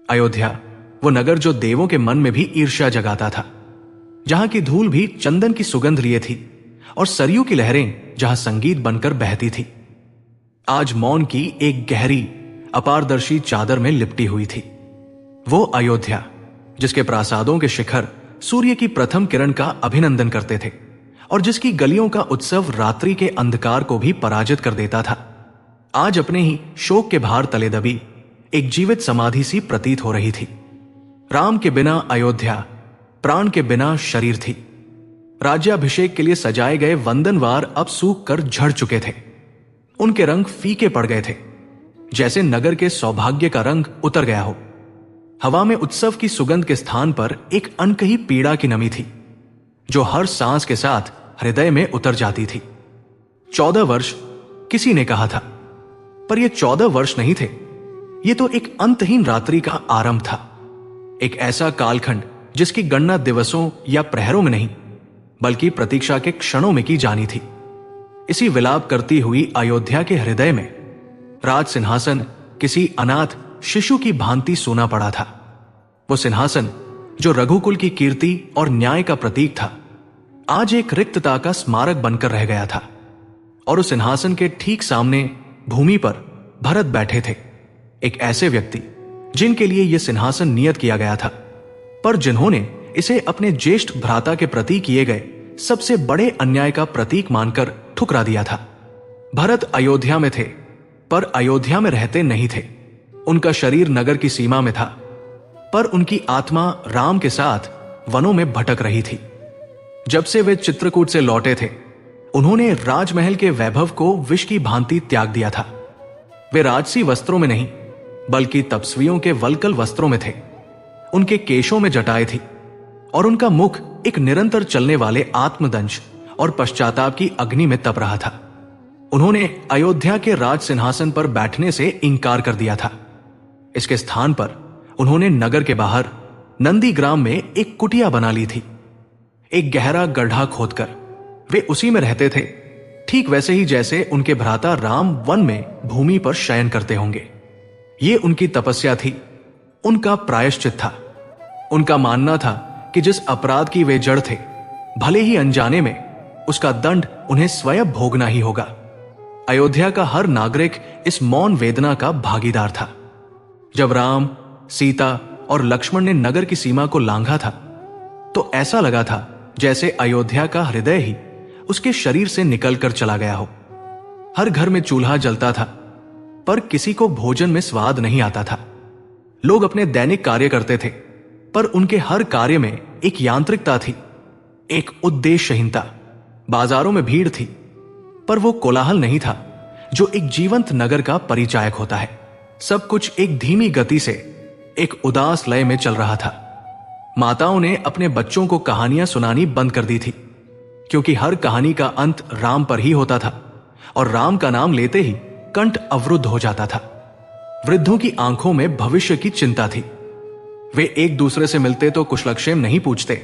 अयोध्या वो नगर जो देवों के मन में भी ईर्ष्या जगाता था, जहां की धूल भी चंदन की सुगंध लिए थी और सरयू की लहरें जहां संगीत बनकर बहती थी, आज मौन की एक गहरी अपारदर्शी चादर में लिपटी हुई थी। वो अयोध्या जिसके प्रासादों के शिखर सूर्य की प्रथम किरण का अभिनंदन करते थे और जिसकी गलियों का उत्सव रात्रि के अंधकार को भी पराजित कर देता था, आज अपने ही शोक के भार तले दबी एक जीवित समाधि सी प्रतीत हो रही थी। राम के बिना अयोध्या प्राण के बिना शरीर थी। राज्याभिषेक के लिए सजाए गए वंदनवार अब सूख कर झड़ चुके थे। उनके रंग फीके पड़ गए थे, जैसे नगर के सौभाग्य का रंग उतर गया हो। हवा में उत्सव की सुगंध के स्थान पर एक अनकही पीड़ा की नमी थी, जो हर सांस के साथ हृदय में उतर जाती थी। 14 वर्ष किसी ने कहा था, पर ये 14 वर्ष नहीं थे। ये तो एक अंतहीन रात्रि का आरंभ था, एक ऐसा कालखंड जिसकी गणना दिवसों या प्रहरों में नहीं, बल्कि प्रतीक्षा के क्षणों में की जानी थी। इसी विलाप करती हुई अयोध्या के हृदय में राज सिंहासन किसी अनाथ शिशु की भांति सोना पड़ा था। वो सिंहासन जो रघुकुल की कीर्ति और न्याय का प्रतीक था, आज एक रिक्तता का स्मारक बनकर रह गया था। और उस सिंहासन के ठीक सामने भूमि पर भरत बैठे थे, एक ऐसे व्यक्ति जिनके लिए यह सिंहासन नियत किया गया था, पर जिन्होंने इसे अपने ज्येष्ठ भ्राता के प्रति किए गए सबसे बड़े अन्याय का प्रतीक मानकर ठुकरा दिया था। भरत अयोध्या में थे, पर अयोध्या में रहते नहीं थे। उनका शरीर नगर की सीमा में था, पर उनकी आत्मा राम के साथ वनों में भटक रही थी। जब से वे चित्रकूट से लौटे थे, उन्होंने राजमहल के वैभव को विष की भांति त्याग दिया था। वे राजसी वस्त्रों में नहीं, बल्कि तपस्वियों के वल्कल वस्त्रों में थे। उनके केशों में जटाएं थी और उनका मुख एक निरंतर चलने वाले आत्मदंश और पश्चाताप की अग्नि में तप रहा था। उन्होंने अयोध्या के राज सिंहासन पर बैठने से इंकार कर दिया था। इसके स्थान पर उन्होंने नगर के बाहर नंदीग्राम में एक कुटिया बना ली थी। एक गहरा गड्ढा खोदकर वे उसी में रहते थे, ठीक वैसे ही जैसे उनके भ्राता राम वन में भूमि पर शयन करते होंगे। ये उनकी तपस्या थी, उनका प्रायश्चित था। उनका मानना था कि जिस अपराध की वे जड़ थे, भले ही अनजाने में, उसका दंड उन्हें स्वयं भोगना ही होगा। अयोध्या का हर नागरिक इस मौन वेदना का भागीदार था। जब राम, सीता और लक्ष्मण ने नगर की सीमा को लांघा था, तो ऐसा लगा था जैसे अयोध्या का हृदय ही उसके शरीर से निकलकर चला गया हो। हर घर में चूल्हा जलता था, पर किसी को भोजन में स्वाद नहीं आता था। लोग अपने दैनिक कार्य करते थे, पर उनके हर कार्य में एक यांत्रिकता थी, एक उद्देश्यहीनता। बाजारों में भीड़ थी, पर वो कोलाहल नहीं था जो एक जीवंत नगर का परिचायक होता है। सब कुछ एक धीमी गति से, एक उदास लय में चल रहा था। माताओं ने अपने बच्चों को कहानियां सुनानी बंद कर दी थी, क्योंकि हर कहानी का अंत राम पर ही होता था और राम का नाम लेते ही कंठ अवरुद्ध हो जाता था। वृद्धों की आंखों में भविष्य की चिंता थी। वे एक दूसरे से मिलते तो कुशलक्षेम नहीं पूछते,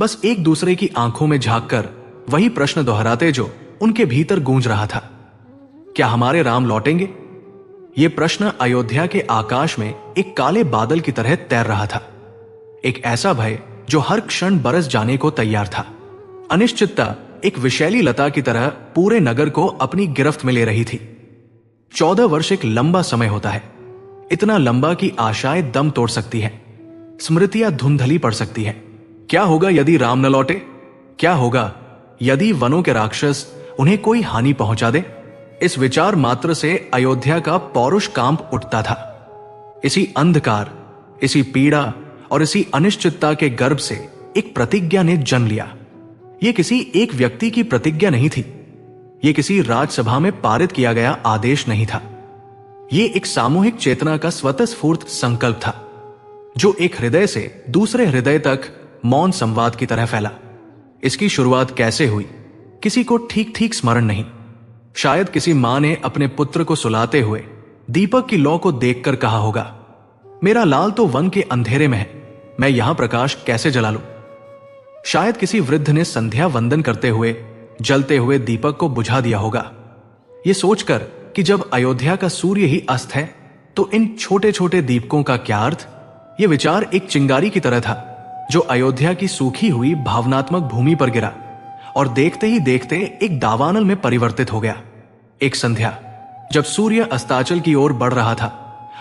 बस एक दूसरे की आंखों में झांककर वही प्रश्न दोहराते जो उनके भीतर गूंज रहा था, क्या हमारे राम लौटेंगे? यह प्रश्न अयोध्या के आकाश में एक काले बादल की तरह तैर रहा था। एक ऐसा भय जो हर क्षण बरस जाने को तैयार था। अनिश्चितता एक विषैली लता की तरह पूरे नगर को अपनी गिरफ्त में ले रही थी। 14 वर्ष एक लंबा समय होता है, इतना लंबा कि आशाएं दम तोड़ सकती है, स्मृतियां धुंधली पड़ सकती है। क्या होगा यदि राम न लौटे? क्या होगा यदि वनों के राक्षस उन्हें कोई हानि पहुंचा दे? इस विचार मात्र से अयोध्या का पौरुष कांप उठता था। इसी अंधकार, इसी पीड़ा और इसी अनिश्चितता के गर्भ से एक प्रतिज्ञा ने जन्म लिया। यह किसी एक व्यक्ति की प्रतिज्ञा नहीं थी, यह किसी राजसभा में पारित किया गया आदेश नहीं था। यह एक सामूहिक चेतना का स्वतःस्फूर्त संकल्प था, जो एक हृदय से दूसरे हृदय तक मौन संवाद की तरह फैला। इसकी शुरुआत कैसे हुई, किसी को ठीक ठीक स्मरण नहीं। शायद किसी मां ने अपने पुत्र को सुलाते हुए दीपक की लौ को देखकर कहा होगा, मेरा लाल तो वन के अंधेरे में है, मैं यहां प्रकाश कैसे जला लूं? शायद किसी वृद्ध ने संध्या वंदन करते हुए जलते हुए दीपक को बुझा दिया होगा, यह सोचकर कि जब अयोध्या का सूर्य ही अस्त है, तो इन छोटे छोटे दीपकों का क्या अर्थ? यह विचार एक चिंगारी की तरह था जो अयोध्या की सूखी हुई भावनात्मक भूमि पर गिरा और देखते ही देखते एक दावानल में परिवर्तित हो गया। एक संध्या जब सूर्य अस्ताचल की ओर बढ़ रहा था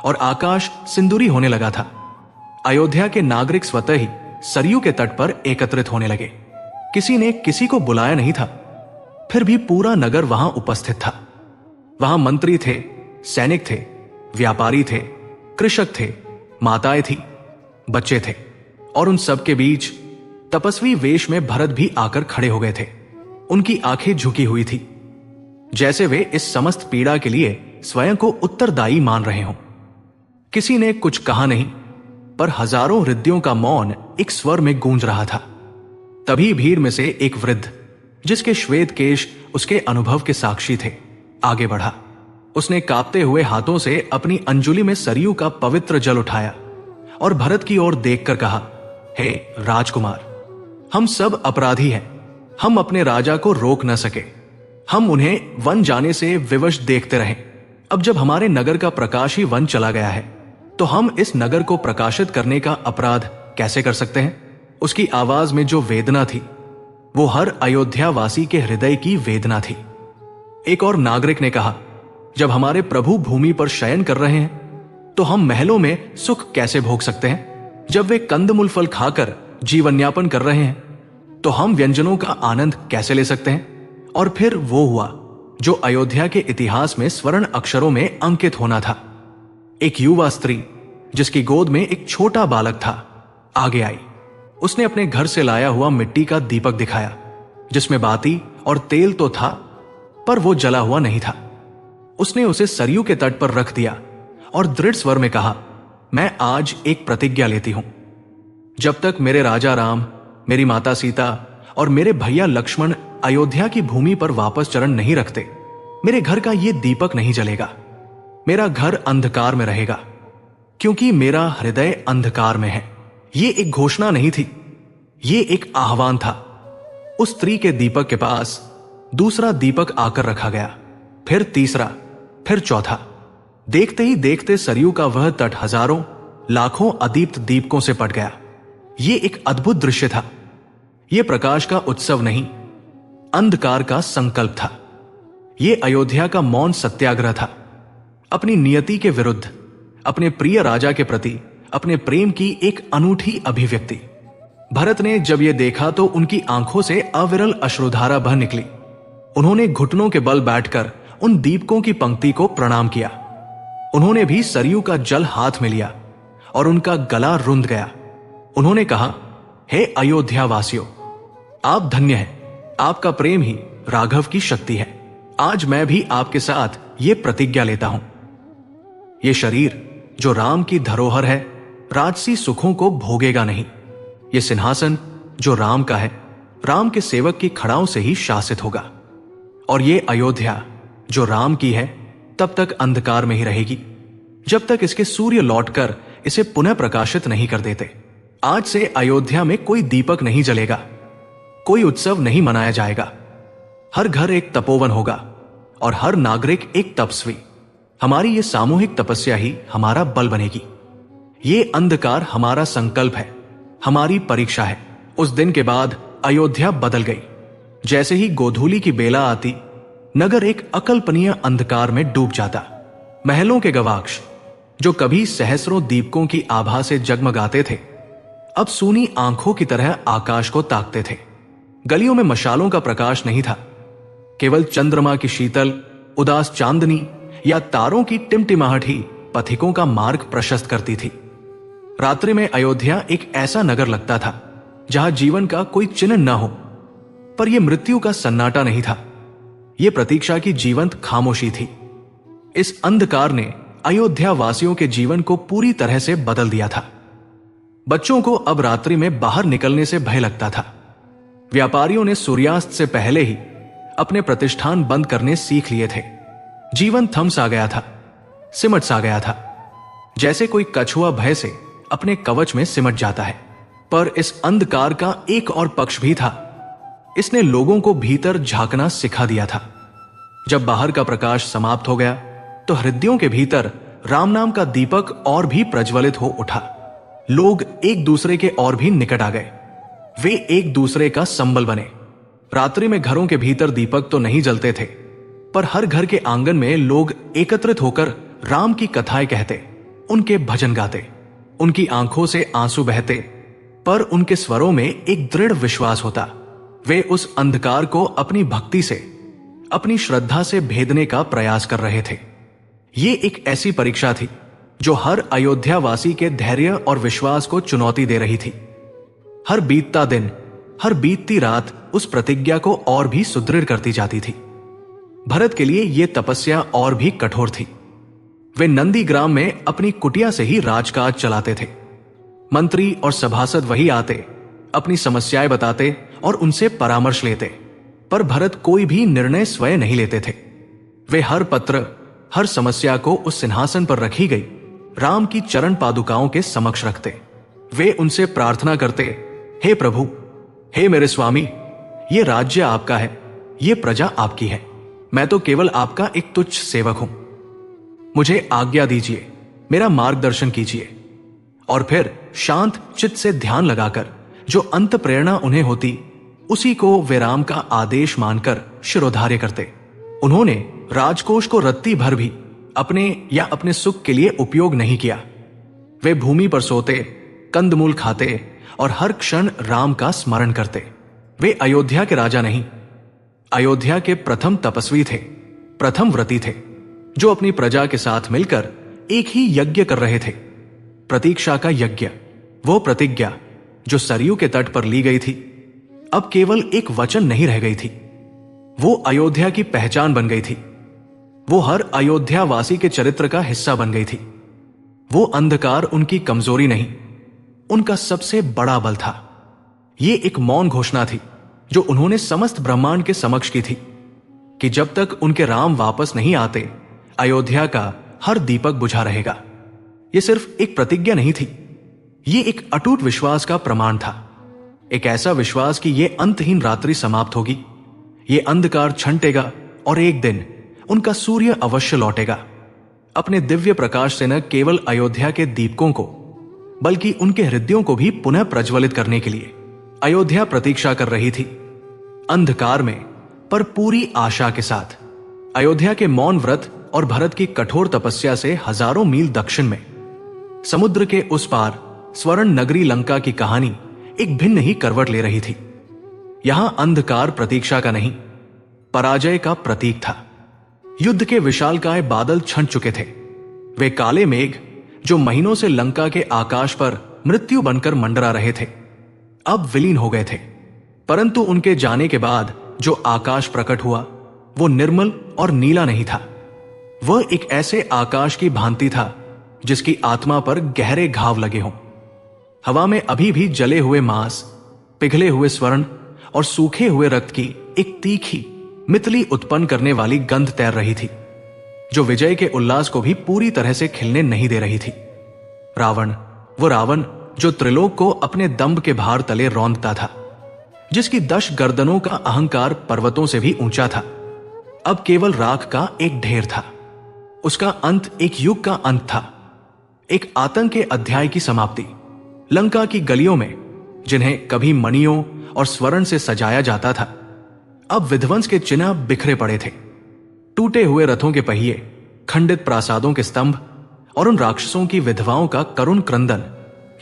और आकाश सिंदूरी होने लगा था, अयोध्या के नागरिक स्वतः ही सरयू के तट पर एकत्रित होने लगे। किसी ने किसी को बुलाया नहीं था, फिर भी पूरा नगर वहां उपस्थित था। वहां मंत्री थे, सैनिक थे, व्यापारी थे, कृषक थे, माताएं थी, बच्चे थे, और उन सब के बीच तपस्वी वेश में भरत भी आकर खड़े हो गए थे। उनकी आंखें झुकी हुई थी, जैसे वे इस समस्त पीड़ा के लिए स्वयं को उत्तरदायी मान रहे हों। किसी ने कुछ कहा नहीं, पर हजारों हृदयों का मौन एक स्वर में गूंज रहा था। तभी भीड़ में से एक वृद्ध, जिसके श्वेत केश उसके अनुभव के साक्षी थे, आगे बढ़ा। उसने कांपते हुए हाथों से अपनी अंजुलि में सरयू का पवित्र जल उठाया और भरत की ओर देखकर कहा, हे राजकुमार, हम सब अपराधी हैं। हम अपने राजा को रोक न सके। हम उन्हें वन जाने से विवश देखते रहे। अब जब हमारे नगर का प्रकाश ही वन चला गया है, तो हम इस नगर को प्रकाशित करने का अपराध कैसे कर सकते हैं? उसकी आवाज में जो वेदना थी, वो हर अयोध्या वासी के हृदय की वेदना थी। एक और नागरिक ने कहा, जब हमारे प्रभु भूमि पर शयन कर रहे हैं, तो हम महलों में सुख कैसे भोग सकते हैं? जब वे कंदमूल फल खाकर जीवन यापन कर रहे हैं, तो हम व्यंजनों का आनंद कैसे ले सकते हैं? और फिर वो हुआ जो अयोध्या के इतिहास में स्वर्ण अक्षरों में अंकित होना था। एक युवा स्त्री जिसकी गोद में एक छोटा बालक था, आगे आई। उसने अपने घर से लाया हुआ मिट्टी का दीपक दिखाया, जिसमें बाती और तेल तो था, पर वो जला हुआ नहीं था। उसने उसे सरयू के तट पर रख दिया और दृढ़ स्वर में कहा, मैं आज एक प्रतिज्ञा लेती हूं। जब तक मेरे राजा राम, मेरी माता सीता और मेरे भैया लक्ष्मण अयोध्या की भूमि पर वापस चरण नहीं रखते, मेरे घर का यह दीपक नहीं जलेगा। मेरा घर अंधकार में रहेगा, क्योंकि मेरा हृदय अंधकार में है। ये एक घोषणा नहीं थी, ये एक आह्वान था। उस स्त्री के दीपक के पास दूसरा दीपक आकर रखा गया, फिर तीसरा, फिर चौथा। देखते ही देखते सरयू का वह तट हजारों, लाखों अदीप्त दीपकों से पट गया। ये एक अद्भुत दृश्य था। यह प्रकाश का उत्सव नहीं, अंधकार का संकल्प था। यह अयोध्या का मौन सत्याग्रह था, अपनी नियति के विरुद्ध, अपने प्रिय राजा के प्रति अपने प्रेम की एक अनूठी अभिव्यक्ति। भरत ने जब यह देखा तो उनकी आंखों से अविरल अश्रुधारा बह निकली। उन्होंने घुटनों के बल बैठकर उन दीपकों की पंक्ति को प्रणाम किया। उन्होंने भी सरयू का जल हाथ में लिया और उनका गला रुंध गया। उन्होंने कहा, हे अयोध्या वासियों, आप धन्य हैं। आपका प्रेम ही राघव की शक्ति है। आज मैं भी आपके साथ ये प्रतिज्ञा लेता हूं। ये शरीर जो राम की धरोहर है, राजसी सुखों को भोगेगा नहीं। ये सिंहासन जो राम का है, राम के सेवक की खड़ाओं से ही शासित होगा। और ये अयोध्या जो राम की है, तब तक अंधकार में ही रहेगी, जब तक इसके सूर्य लौटकर इसे पुनः प्रकाशित नहीं कर देते। आज से अयोध्या में कोई दीपक नहीं जलेगा, कोई उत्सव नहीं मनाया जाएगा। हर घर एक तपोवन होगा और हर नागरिक एक तपस्वी। हमारी ये सामूहिक तपस्या ही हमारा बल बनेगी। ये अंधकार हमारा संकल्प है, हमारी परीक्षा है। उस दिन के बाद अयोध्या बदल गई। जैसे ही गोधूली की बेला आती, नगर एक अकल्पनीय अंधकार में डूब जाता। महलों के गवाक्ष जो कभी सहस्रों दीपकों की आभा से जगमगाते थे, अब सूनी आंखों की तरह आकाश को ताकते थे। गलियों में मशालों का प्रकाश नहीं था, केवल चंद्रमा की शीतल उदास चांदनी या तारों की टिमटिमाहट ही पथिकों का मार्ग प्रशस्त करती थी। रात्रि में अयोध्या एक ऐसा नगर लगता था जहां जीवन का कोई चिन्ह न हो, पर यह मृत्यु का सन्नाटा नहीं था, यह प्रतीक्षा की जीवंत खामोशी थी। इस अंधकार ने अयोध्या वासियों के जीवन को पूरी तरह से बदल दिया था। बच्चों को अब रात्रि में बाहर निकलने से भय लगता था। व्यापारियों ने सूर्यास्त से पहले ही अपने प्रतिष्ठान बंद करने सीख लिए थे। जीवन थम सा गया था, सिमट सा गया था, जैसे कोई कछुआ भय से अपने कवच में सिमट जाता है। पर इस अंधकार का एक और पक्ष भी था। इसने लोगों को भीतर झांकना सिखा दिया था। जब बाहर का प्रकाश समाप्त हो गया, तो हृदयों के भीतर राम नाम का दीपक और भी प्रज्वलित हो उठा। लोग एक दूसरे के और भी निकट आ गए। वे एक दूसरे का संबल बने। रात्रि में घरों के भीतर दीपक तो नहीं जलते थे, पर हर घर के आंगन में लोग एकत्रित होकर राम की कथाएं कहते, उनके भजन गाते। उनकी आंखों से आंसू बहते, पर उनके स्वरों में एक दृढ़ विश्वास होता। वे उस अंधकार को अपनी भक्ति से, अपनी श्रद्धा से भेदने का प्रयास कर रहे थे। ये एक ऐसी परीक्षा थी जो हर अयोध्यावासी के धैर्य और विश्वास को चुनौती दे रही थी। हर बीतता दिन, हर बीतती रात उस प्रतिज्ञा को और भी सुदृढ़ करती जाती थी। भरत के लिए यह तपस्या और भी कठोर थी। वे नंदीग्राम में अपनी कुटिया से ही राजकाज चलाते थे। मंत्री और सभासद वही आते, अपनी समस्याएं बताते और उनसे परामर्श लेते, पर भरत कोई भी निर्णय स्वयं नहीं लेते थे। वे हर पत्र, हर समस्या को उस सिंहासन पर रखी गई राम की चरण पादुकाओं के समक्ष रखते। वे उनसे प्रार्थना करते, हे प्रभु, हे मेरे स्वामी, ये राज्य आपका है, ये प्रजा आपकी है, मैं तो केवल आपका एक तुच्छ सेवक हूं। मुझे आज्ञा दीजिए, मेरा मार्गदर्शन कीजिए। और फिर शांत चित्त से ध्यान लगाकर जो अंत प्रेरणा उन्हें होती, उसी को वे राम का आदेश मानकर शिरोधार्य करते। उन्होंने राजकोष को रत्ती भर भी अपने या अपने सुख के लिए उपयोग नहीं किया। वे भूमि पर सोते, कंदमूल खाते और हर क्षण राम का स्मरण करते। वे अयोध्या के राजा नहीं, अयोध्या के प्रथम तपस्वी थे, प्रथम व्रती थे, जो अपनी प्रजा के साथ मिलकर एक ही यज्ञ कर रहे थे। प्रतीक्षा का यज्ञ, वो प्रतिज्ञा जो सरयू के तट पर ली गई थी, अब केवल एक वचन नहीं रह गई थी, वो अयोध्या की पहचान बन गई थी। वो हर अयोध्यावासी के चरित्र का हिस्सा बन गई थी। वो अंधकार उनकी कमजोरी नहीं, उनका सबसे बड़ा बल था। ये एक मौन घोषणा थी जो उन्होंने समस्त ब्रह्मांड के समक्ष की थी कि जब तक उनके राम वापस नहीं आते, अयोध्या का हर दीपक बुझा रहेगा। यह सिर्फ एक प्रतिज्ञा नहीं थी, ये एक अटूट विश्वास का प्रमाण था। एक ऐसा विश्वास कि यह अंतहीन रात्रि समाप्त होगी, ये अंधकार छंटेगा और एक दिन उनका सूर्य अवश्य लौटेगा, अपने दिव्य प्रकाश से न केवल अयोध्या के दीपकों को बल्कि उनके हृदयों को भी पुनः प्रज्वलित करने के लिए। अयोध्या प्रतीक्षा कर रही थी, अंधकार में पर पूरी आशा के साथ। अयोध्या के मौन व्रत और भरत की कठोर तपस्या से हजारों मील दक्षिण में, समुद्र के उस पार स्वर्ण नगरी लंका की कहानी एक भिन्न ही करवट ले रही थी। यहां अंधकार प्रतीक्षा का नहीं, पराजय का प्रतीक था। युद्ध के विशालकाय बादल छंट चुके थे। वे काले मेघ जो महीनों से लंका के आकाश पर मृत्यु बनकर मंडरा रहे थे, अब विलीन हो गए थे। परंतु उनके जाने के बाद जो आकाश प्रकट हुआ, वो निर्मल और नीला नहीं था। वह एक ऐसे आकाश की भांति था जिसकी आत्मा पर गहरे घाव लगे हों। हवा में अभी भी जले हुए मांस, पिघले हुए स्वर्ण और सूखे हुए रक्त की एक तीखी मितली उत्पन्न करने वाली गंध तैर रही थी, जो विजय के उल्लास को भी पूरी तरह से खिलने नहीं दे रही थी। रावण, वो रावण जो त्रिलोक को अपने दंभ के भार तले रौंदता था, जिसकी 10 गर्दनों का अहंकार पर्वतों से भी ऊंचा था, अब केवल राख का एक ढेर था। उसका अंत एक युग का अंत था, एक आतंक के अध्याय की समाप्ति। लंका की गलियों में, जिन्हें कभी मणियों और स्वर्ण से सजाया जाता था, अब विध्वंस के चिन्ह बिखरे पड़े थे। टूटे हुए रथों के पहिए, खंडित प्रासादों के स्तंभ और उन राक्षसों की विधवाओं का करुण क्रंदन,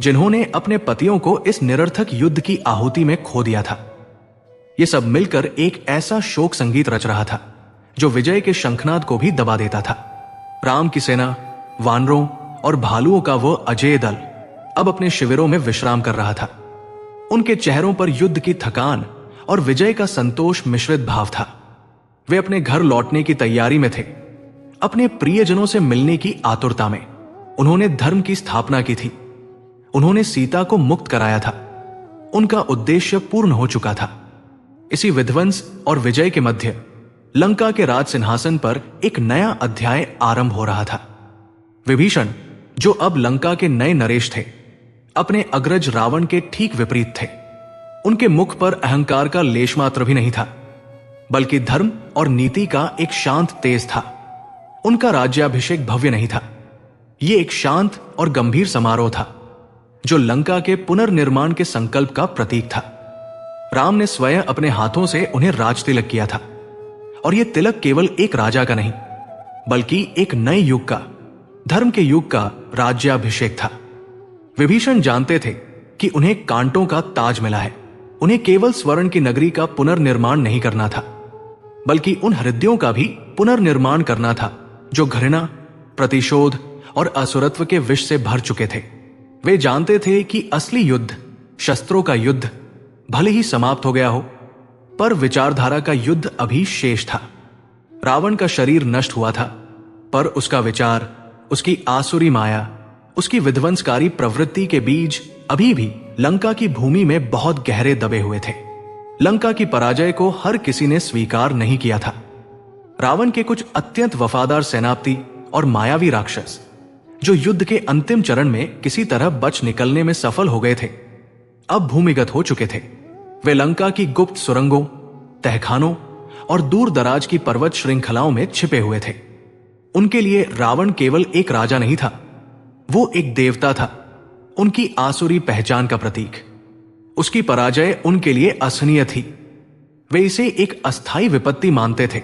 जिन्होंने अपने पतियों को इस निरर्थक युद्ध की आहुति में खो दिया था। ये सब मिलकर एक ऐसा शोक संगीत रच रहा था जो विजय के शंखनाद को भी दबा देता था। राम की सेना, वानरों और भालुओं का वो अजेय दल अब अपने शिविरों में विश्राम कर रहा था। उनके चेहरों पर युद्ध की थकान और विजय का संतोष मिश्रित भाव था। वे अपने घर लौटने की तैयारी में थे, अपने प्रियजनों से मिलने की आतुरता में। उन्होंने धर्म की स्थापना की थी, उन्होंने सीता को मुक्त कराया था, उनका उद्देश्य पूर्ण हो चुका था। इसी विध्वंस और विजय के मध्य लंका के राज सिंहासन पर एक नया अध्याय आरंभ हो रहा था। विभीषण, जो अब लंका के नए नरेश थे, अपने अग्रज रावण के ठीक विपरीत थे। उनके मुख पर अहंकार का लेश मात्र भी नहीं था, बल्कि धर्म और नीति का एक शांत तेज था। उनका राज्याभिषेक भव्य नहीं था, यह एक शांत और गंभीर समारोह था। जो लंका के पुनर्निर्माण के संकल्प का प्रतीक था। राम ने स्वयं अपने हाथों से उन्हें राज तिलक किया था, और यह तिलक केवल एक राजा का नहीं बल्कि एक नए युग का, धर्म के युग का राज्याभिषेक था। विभीषण जानते थे कि उन्हें कांटों का ताज मिला है। उन्हें केवल स्वर्ण की नगरी का पुनर्निर्माण नहीं करना था, बल्कि उन हृदयों का भी पुनर्निर्माण करना था जो घृणा, प्रतिशोध और असुरत्व के विष से भर चुके थे। वे जानते थे कि असली युद्ध, शस्त्रों का युद्ध भले ही समाप्त हो गया हो, पर विचारधारा का युद्ध अभी शेष था। रावण का शरीर नष्ट हुआ था, पर उसका विचार, उसकी आसुरी माया, उसकी विध्वंसकारी प्रवृत्ति के बीज अभी भी लंका की भूमि में बहुत गहरे दबे हुए थे। लंका की पराजय को हर किसी ने स्वीकार नहीं किया था। रावण के कुछ अत्यंत वफादार सेनापति और मायावी राक्षस, जो युद्ध के अंतिम चरण में किसी तरह बच निकलने में सफल हो गए थे, अब भूमिगत हो चुके थे। वे लंका की गुप्त सुरंगों, तहखानों और दूर दराज की पर्वत श्रृंखलाओं में छिपे हुए थे। उनके लिए रावण केवल एक राजा नहीं था, वो एक देवता था, उनकी आसुरी पहचान का प्रतीक। उसकी पराजय उनके लिए असहनीय थी। वे इसे एक अस्थायी विपत्ति मानते थे,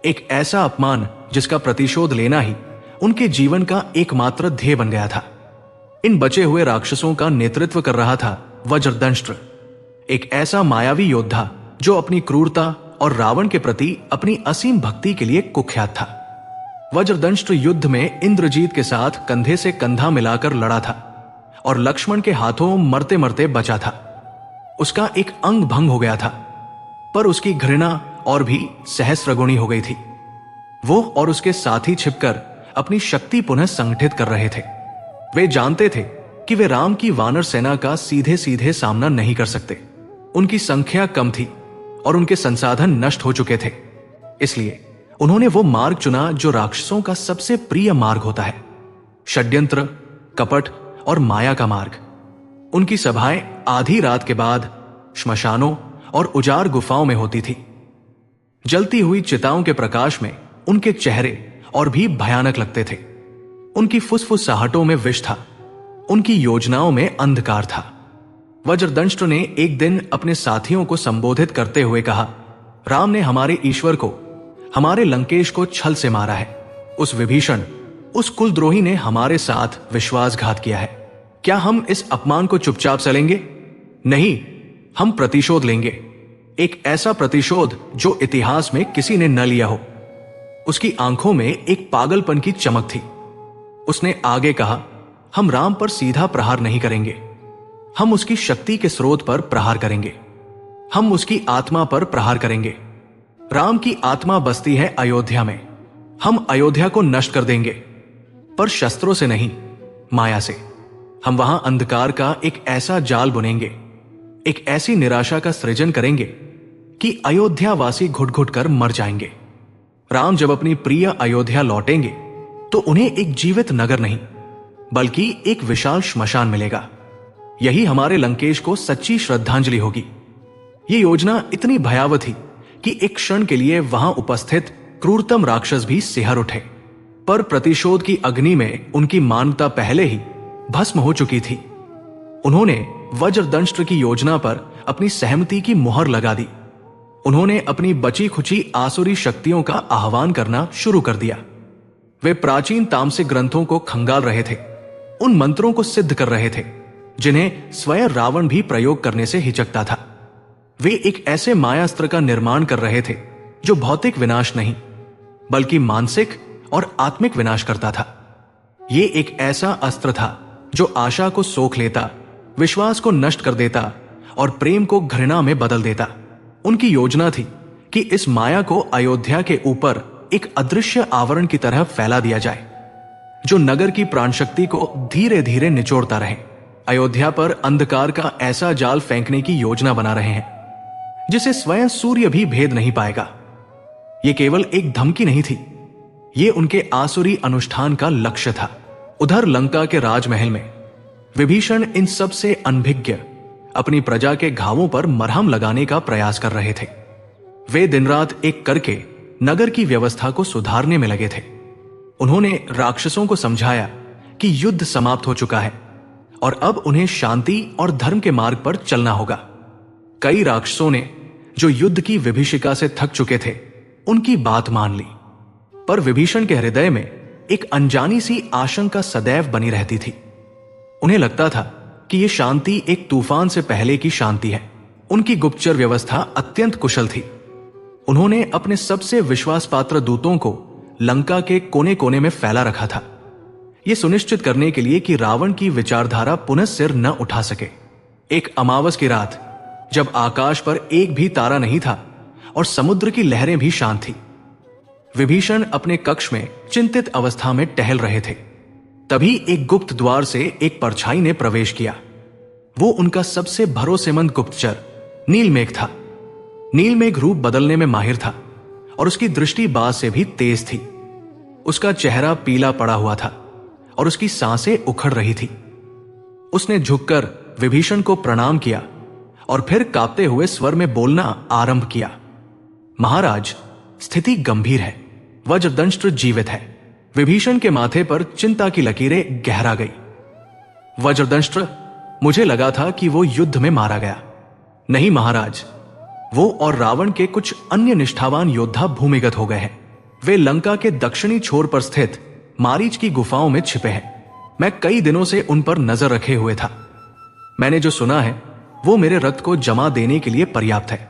एक ऐसा अपमान जिसका प्रतिशोध लेना ही उनके जीवन का एकमात्र ध्येय बन गया था। इन बचे हुए राक्षसों का नेतृत्व कर रहा था वज्रदंष्ट्र, एक ऐसा मायावी योद्धा जो अपनी क्रूरता और रावण के प्रति अपनी असीम भक्ति के लिए कुख्यात था। वज्रदंष्ट्र युद्ध में इंद्रजीत के साथ कंधे से कंधा मिलाकर लड़ा था और लक्ष्मण के हाथों मरते मरते बचा था। उसका एक अंग भंग हो गया था, पर उसकी घृणा और भी सहस्रगुणी हो गई थी। वो और उसके साथी छिपकर अपनी शक्ति पुनः संगठित कर रहे थे। वे जानते थे कि वे राम की वानर सेना का सीधे सीधे सामना नहीं कर सकते। उनकी संख्या कम थी और उनके संसाधन नष्ट हो चुके थे। इसलिए उन्होंने वो मार्ग चुना जो राक्षसों का सबसे प्रिय मार्ग होता है, षड्यंत्र, कपट और माया का मार्ग। उनकी सभाएं आधी रात के बाद श्मशानों और उजाड़ गुफाओं में होती थी। जलती हुई चिताओं के प्रकाश में उनके चेहरे और भी भयानक लगते थे। उनकी फुसफुसाहटों में विष था, उनकी योजनाओं में अंधकार था। वज्रदंष्ट्र ने एक दिन अपने साथियों को संबोधित करते हुए कहा, राम ने हमारे ईश्वर को, हमारे लंकेश को छल से मारा है। उस विभीषण, उस कुलद्रोही ने हमारे साथ विश्वासघात किया है। क्या हम इस अपमान को चुपचाप सलेंगे? नहीं, हम प्रतिशोध लेंगे। एक ऐसा प्रतिशोध जो इतिहास में किसी ने न लिया हो। उसकी आंखों में एक पागलपन की चमक थी। उसने आगे कहा, हम राम पर सीधा प्रहार नहीं करेंगे, हम उसकी शक्ति के स्रोत पर प्रहार करेंगे। हम उसकी आत्मा पर प्रहार करेंगे। राम की आत्मा बसती है अयोध्या में। हम अयोध्या को नष्ट कर देंगे, पर शस्त्रों से नहीं, माया से। हम वहां अंधकार का एक ऐसा जाल बुनेंगे, एक ऐसी निराशा का सृजन करेंगे कि अयोध्यावासी घुट घुट कर मर जाएंगे। राम जब अपनी प्रिय अयोध्या लौटेंगे तो उन्हें एक जीवित नगर नहीं बल्कि एक विशाल श्मशान मिलेगा। यही हमारे लंकेश को सच्ची श्रद्धांजलि होगी। यह योजना इतनी भयावह थी कि एक क्षण के लिए वहां उपस्थित क्रूरतम राक्षस भी सिहर उठे, पर प्रतिशोध की अग्नि में उनकी मानवता पहले ही भस्म हो चुकी थी। उन्होंने वज्रदंष्ट्र की योजना पर अपनी सहमति की मुहर लगा दी। उन्होंने अपनी बची खुची आसुरी शक्तियों का आह्वान करना शुरू कर दिया। वे प्राचीन तामसिक ग्रंथों को खंगाल रहे थे, उन मंत्रों को सिद्ध कर रहे थे जिन्हें स्वयं रावण भी प्रयोग करने से हिचकता था। वे एक ऐसे मायास्त्र का निर्माण कर रहे थे जो भौतिक विनाश नहीं बल्कि मानसिक और आत्मिक विनाश करता था। ये एक ऐसा अस्त्र था जो आशा को सोख लेता, विश्वास को नष्ट कर देता और प्रेम को घृणा में बदल देता। उनकी योजना थी कि इस माया को अयोध्या के ऊपर एक अदृश्य आवरण की तरह फैला दिया जाए, जो नगर की प्राणशक्ति को धीरे धीरे निचोड़ता रहे। अयोध्या पर अंधकार का ऐसा जाल फेंकने की योजना बना रहे हैं जिसे स्वयं सूर्य भी भेद नहीं पाएगा। यह केवल एक धमकी नहीं थी, ये उनके आसुरी अनुष्ठान का लक्ष्य था। उधर लंका के राजमहल में विभीषण इन सब से अनभिज्ञ अपनी प्रजा के घावों पर मरहम लगाने का प्रयास कर रहे थे। वे दिन रात एक करके नगर की व्यवस्था को सुधारने में लगे थे। उन्होंने राक्षसों को समझाया कि युद्ध समाप्त हो चुका है और अब उन्हें शांति और धर्म के मार्ग पर चलना होगा। कई राक्षसों ने, जो युद्ध की विभीषिका से थक चुके थे, उनकी बात मान ली, पर विभीषण के हृदय में एक अनजानी सी आशंका सदैव बनी रहती थी। उन्हें लगता था कि यह शांति एक तूफान से पहले की शांति है। उनकी गुप्तचर व्यवस्था अत्यंत कुशल थी। उन्होंने अपने सबसे विश्वासपात्र दूतों को लंका के कोने कोने में फैला रखा था, यह सुनिश्चित करने के लिए कि रावण की विचारधारा पुनः सिर न उठा सके। एक अमावस की रात, जब आकाश पर एक भी तारा नहीं था और समुद्र की लहरें भी शांत थी, विभीषण अपने कक्ष में चिंतित अवस्था में टहल रहे थे। तभी एक गुप्त द्वार से एक परछाई ने प्रवेश किया। वो उनका सबसे भरोसेमंद गुप्तचर नीलमेघ था। नीलमेघ रूप बदलने में माहिर था और उसकी दृष्टि बाज से भी तेज थी। उसका चेहरा पीला पड़ा हुआ था और उसकी सांसें उखड़ रही थी। उसने झुककर विभीषण को प्रणाम किया और फिर कांपते हुए स्वर में बोलना आरंभ किया। महाराज, स्थिति गंभीर है। वज्रदंष्ट्र जीवित है। विभीषण के माथे पर चिंता की लकीरें गहरा गई। वज्रदंष्ट्र, मुझे लगा था कि वो युद्ध में मारा गया। नहीं महाराज, वो और रावण के कुछ अन्य निष्ठावान योद्धा भूमिगत हो गए हैं। वे लंका के दक्षिणी छोर पर स्थित मारीच की गुफाओं में छिपे हैं। मैं कई दिनों से उन पर नजर रखे हुए था। मैंने जो सुना है वो मेरे रक्त को जमा देने के लिए पर्याप्त है।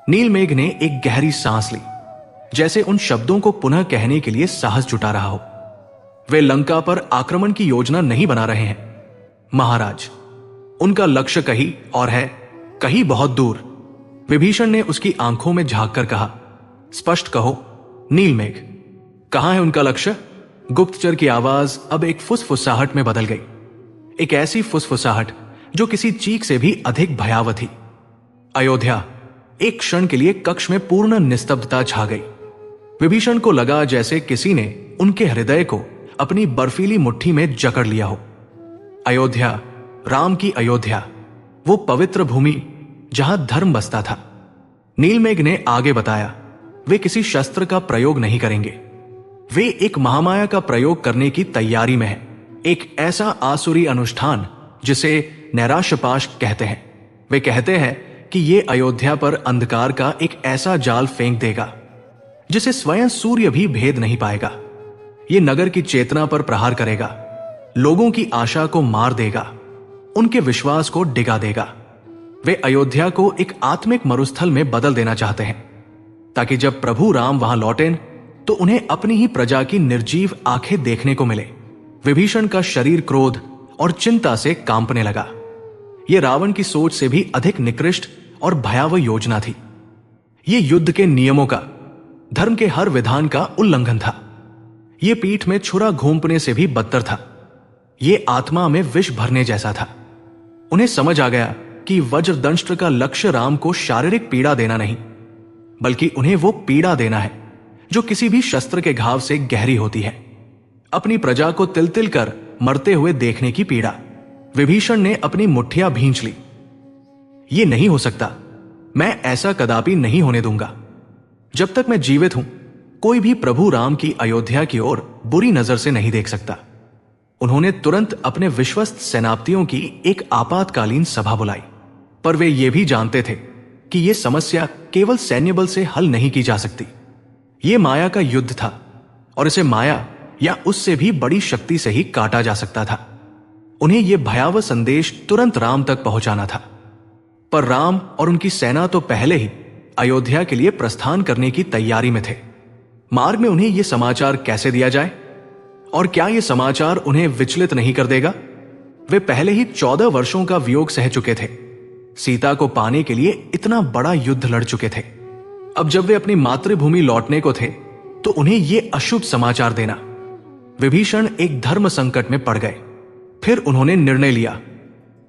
नीलमेघ ने एक गहरी सांस ली, जैसे उन शब्दों को पुनः कहने के लिए साहस जुटा रहा हो। वे लंका पर आक्रमण की योजना नहीं बना रहे हैं महाराज। उनका लक्ष्य कहीं और है, कहीं बहुत दूर। विभीषण ने उसकी आंखों में झांक कर कहा। स्पष्ट कहो नीलमेघ, कहां है उनका लक्ष्य? गुप्तचर की आवाज अब एक फुसफुसाहट में बदल गई, एक ऐसी फुसफुसाहट जो किसी चीख से भी अधिक भयावह थी। अयोध्या। एक क्षण के लिए कक्ष में पूर्ण निस्तब्धता छा गई। विभीषण को लगा जैसे किसी ने उनके हृदय को अपनी बर्फीली मुट्ठी में जकड़ लिया हो। अयोध्या, राम की अयोध्या, वो पवित्र भूमि जहां धर्म बसता था। नीलमेघ ने आगे बताया, वे किसी शस्त्र का प्रयोग नहीं करेंगे। वे एक महामाया का प्रयोग करने की तैयारी में हैं। एक ऐसा आसुरी अनुष्ठान जिसे नैराश्यपाश कहते हैं। वे कहते हैं कि ये अयोध्या पर अंधकार का एक ऐसा जाल फेंक देगा जिसे स्वयं सूर्य भी भेद नहीं पाएगा। ये नगर की चेतना पर प्रहार करेगा, लोगों की आशा को मार देगा, उनके विश्वास को डिगा देगा। वे अयोध्या को एक आत्मिक मरुस्थल में बदल देना चाहते हैं, ताकि जब प्रभु राम वहां लौटें तो उन्हें अपनी ही प्रजा की निर्जीव आंखें देखने को मिले। विभीषण का शरीर क्रोध और चिंता से कांपने लगा। यह रावण की सोच से भी अधिक निकृष्ट और भयावह योजना थी। यह युद्ध के नियमों का, धर्म के हर विधान का उल्लंघन था। यह पीठ में छुरा घोंपने से भी बदतर था। यह आत्मा में विष भरने जैसा था। उन्हें समझ आ गया कि वज्रदंष्ट्र का लक्ष्य राम को शारीरिक पीड़ा देना नहीं, बल्कि उन्हें वो पीड़ा देना है जो किसी भी शस्त्र के घाव से गहरी होती है। अपनी प्रजा को तिल तिल कर मरते हुए देखने की पीड़ा। विभीषण ने अपनी मुट्ठियां भींच ली। यह नहीं हो सकता, मैं ऐसा कदापि नहीं होने दूंगा। जब तक मैं जीवित हूं, कोई भी प्रभु राम की अयोध्या की ओर बुरी नजर से नहीं देख सकता। उन्होंने तुरंत अपने विश्वस्त सेनापतियों की एक आपातकालीन सभा बुलाई, पर वे ये भी जानते थे कि यह समस्या केवल सैन्य बल से हल नहीं की जा सकती। यह माया का युद्ध था और इसे माया या उससे भी बड़ी शक्ति से ही काटा जा सकता था। उन्हें यह भयावह संदेश तुरंत राम तक पहुंचाना था। पर राम और उनकी सेना तो पहले ही अयोध्या के लिए प्रस्थान करने की तैयारी में थे। मार्ग में उन्हें यह समाचार कैसे दिया जाए, और क्या यह समाचार उन्हें विचलित नहीं कर देगा? वे पहले ही 14 वर्षों का वियोग सह चुके थे। सीता को पाने के लिए इतना बड़ा युद्ध लड़ चुके थे। अब जब वे अपनी मातृभूमि लौटने को थे तो उन्हें यह अशुभ समाचार देना। विभीषण एक धर्म संकट में पड़ गए। फिर उन्होंने निर्णय लिया,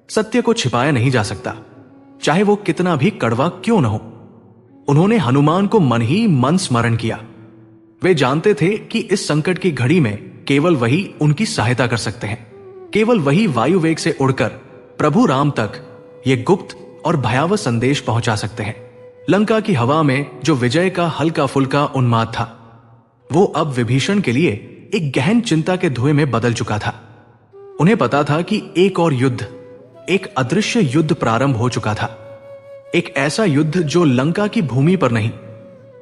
सत्य को छिपाया नहीं जा सकता, चाहे वो कितना भी कड़वा क्यों न हो। उन्होंने हनुमान को मन ही मन स्मरण किया। वे जानते थे कि इस संकट की घड़ी में केवल वही उनकी सहायता कर सकते हैं। केवल वही वायु वेग से उड़कर प्रभु राम तक ये गुप्त और भयावह संदेश पहुंचा सकते हैं। लंका की हवा में जो विजय का हल्का फुल्का उन्माद था, वो अब विभीषण के लिए एक गहन चिंता के धुएं में बदल चुका था। उन्हें पता था कि एक और युद्ध, एक अदृश्य युद्ध प्रारंभ हो चुका था। एक ऐसा युद्ध जो लंका की भूमि पर नहीं,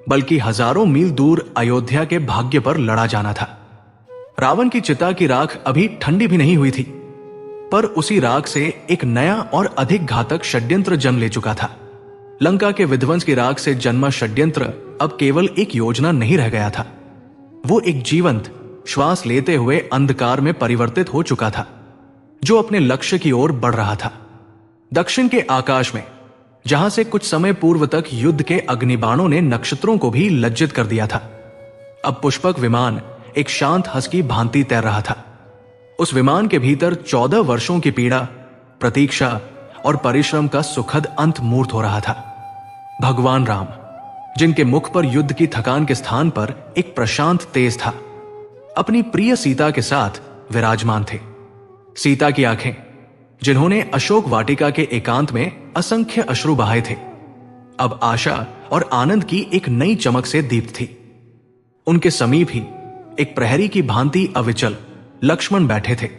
बल्कि हजारों मील दूर अयोध्या के भाग्य पर लड़ा जाना था। रावण की चिता की राख अभी ठंडी भी नहीं हुई थी, पर उसी राख से एक नया और अधिक घातक षड्यंत्र जन्म ले चुका था। लंका के विध्वंस की राख से जन्मा षड्यंत्र अब केवल एक योजना नहीं रह गया था, वो एक जीवंत, श्वास लेते हुए अंधकार में परिवर्तित हो चुका था, जो अपने लक्ष्य की ओर बढ़ रहा था। दक्षिण के आकाश में, जहां से कुछ समय पूर्व तक युद्ध के अग्निबाणों ने नक्षत्रों को भी लज्जित कर दिया था, अब पुष्पक विमान एक शांत हंस की भांति तैर रहा था। उस विमान के भीतर 14 वर्षों की पीड़ा, प्रतीक्षा और परिश्रम का सुखद अंत मूर्त हो रहा था। भगवान राम, जिनके मुख पर युद्ध की थकान के स्थान पर एक प्रशांत तेज था, अपनी प्रिय सीता के साथ विराजमान थे। सीता की आंखें, जिन्होंने अशोक वाटिका के एकांत में असंख्य अश्रु बहाए थे, अब आशा और आनंद की एक नई चमक से दीप्त थी। उनके समीप ही एक प्रहरी की भांति अविचल लक्ष्मण बैठे थे,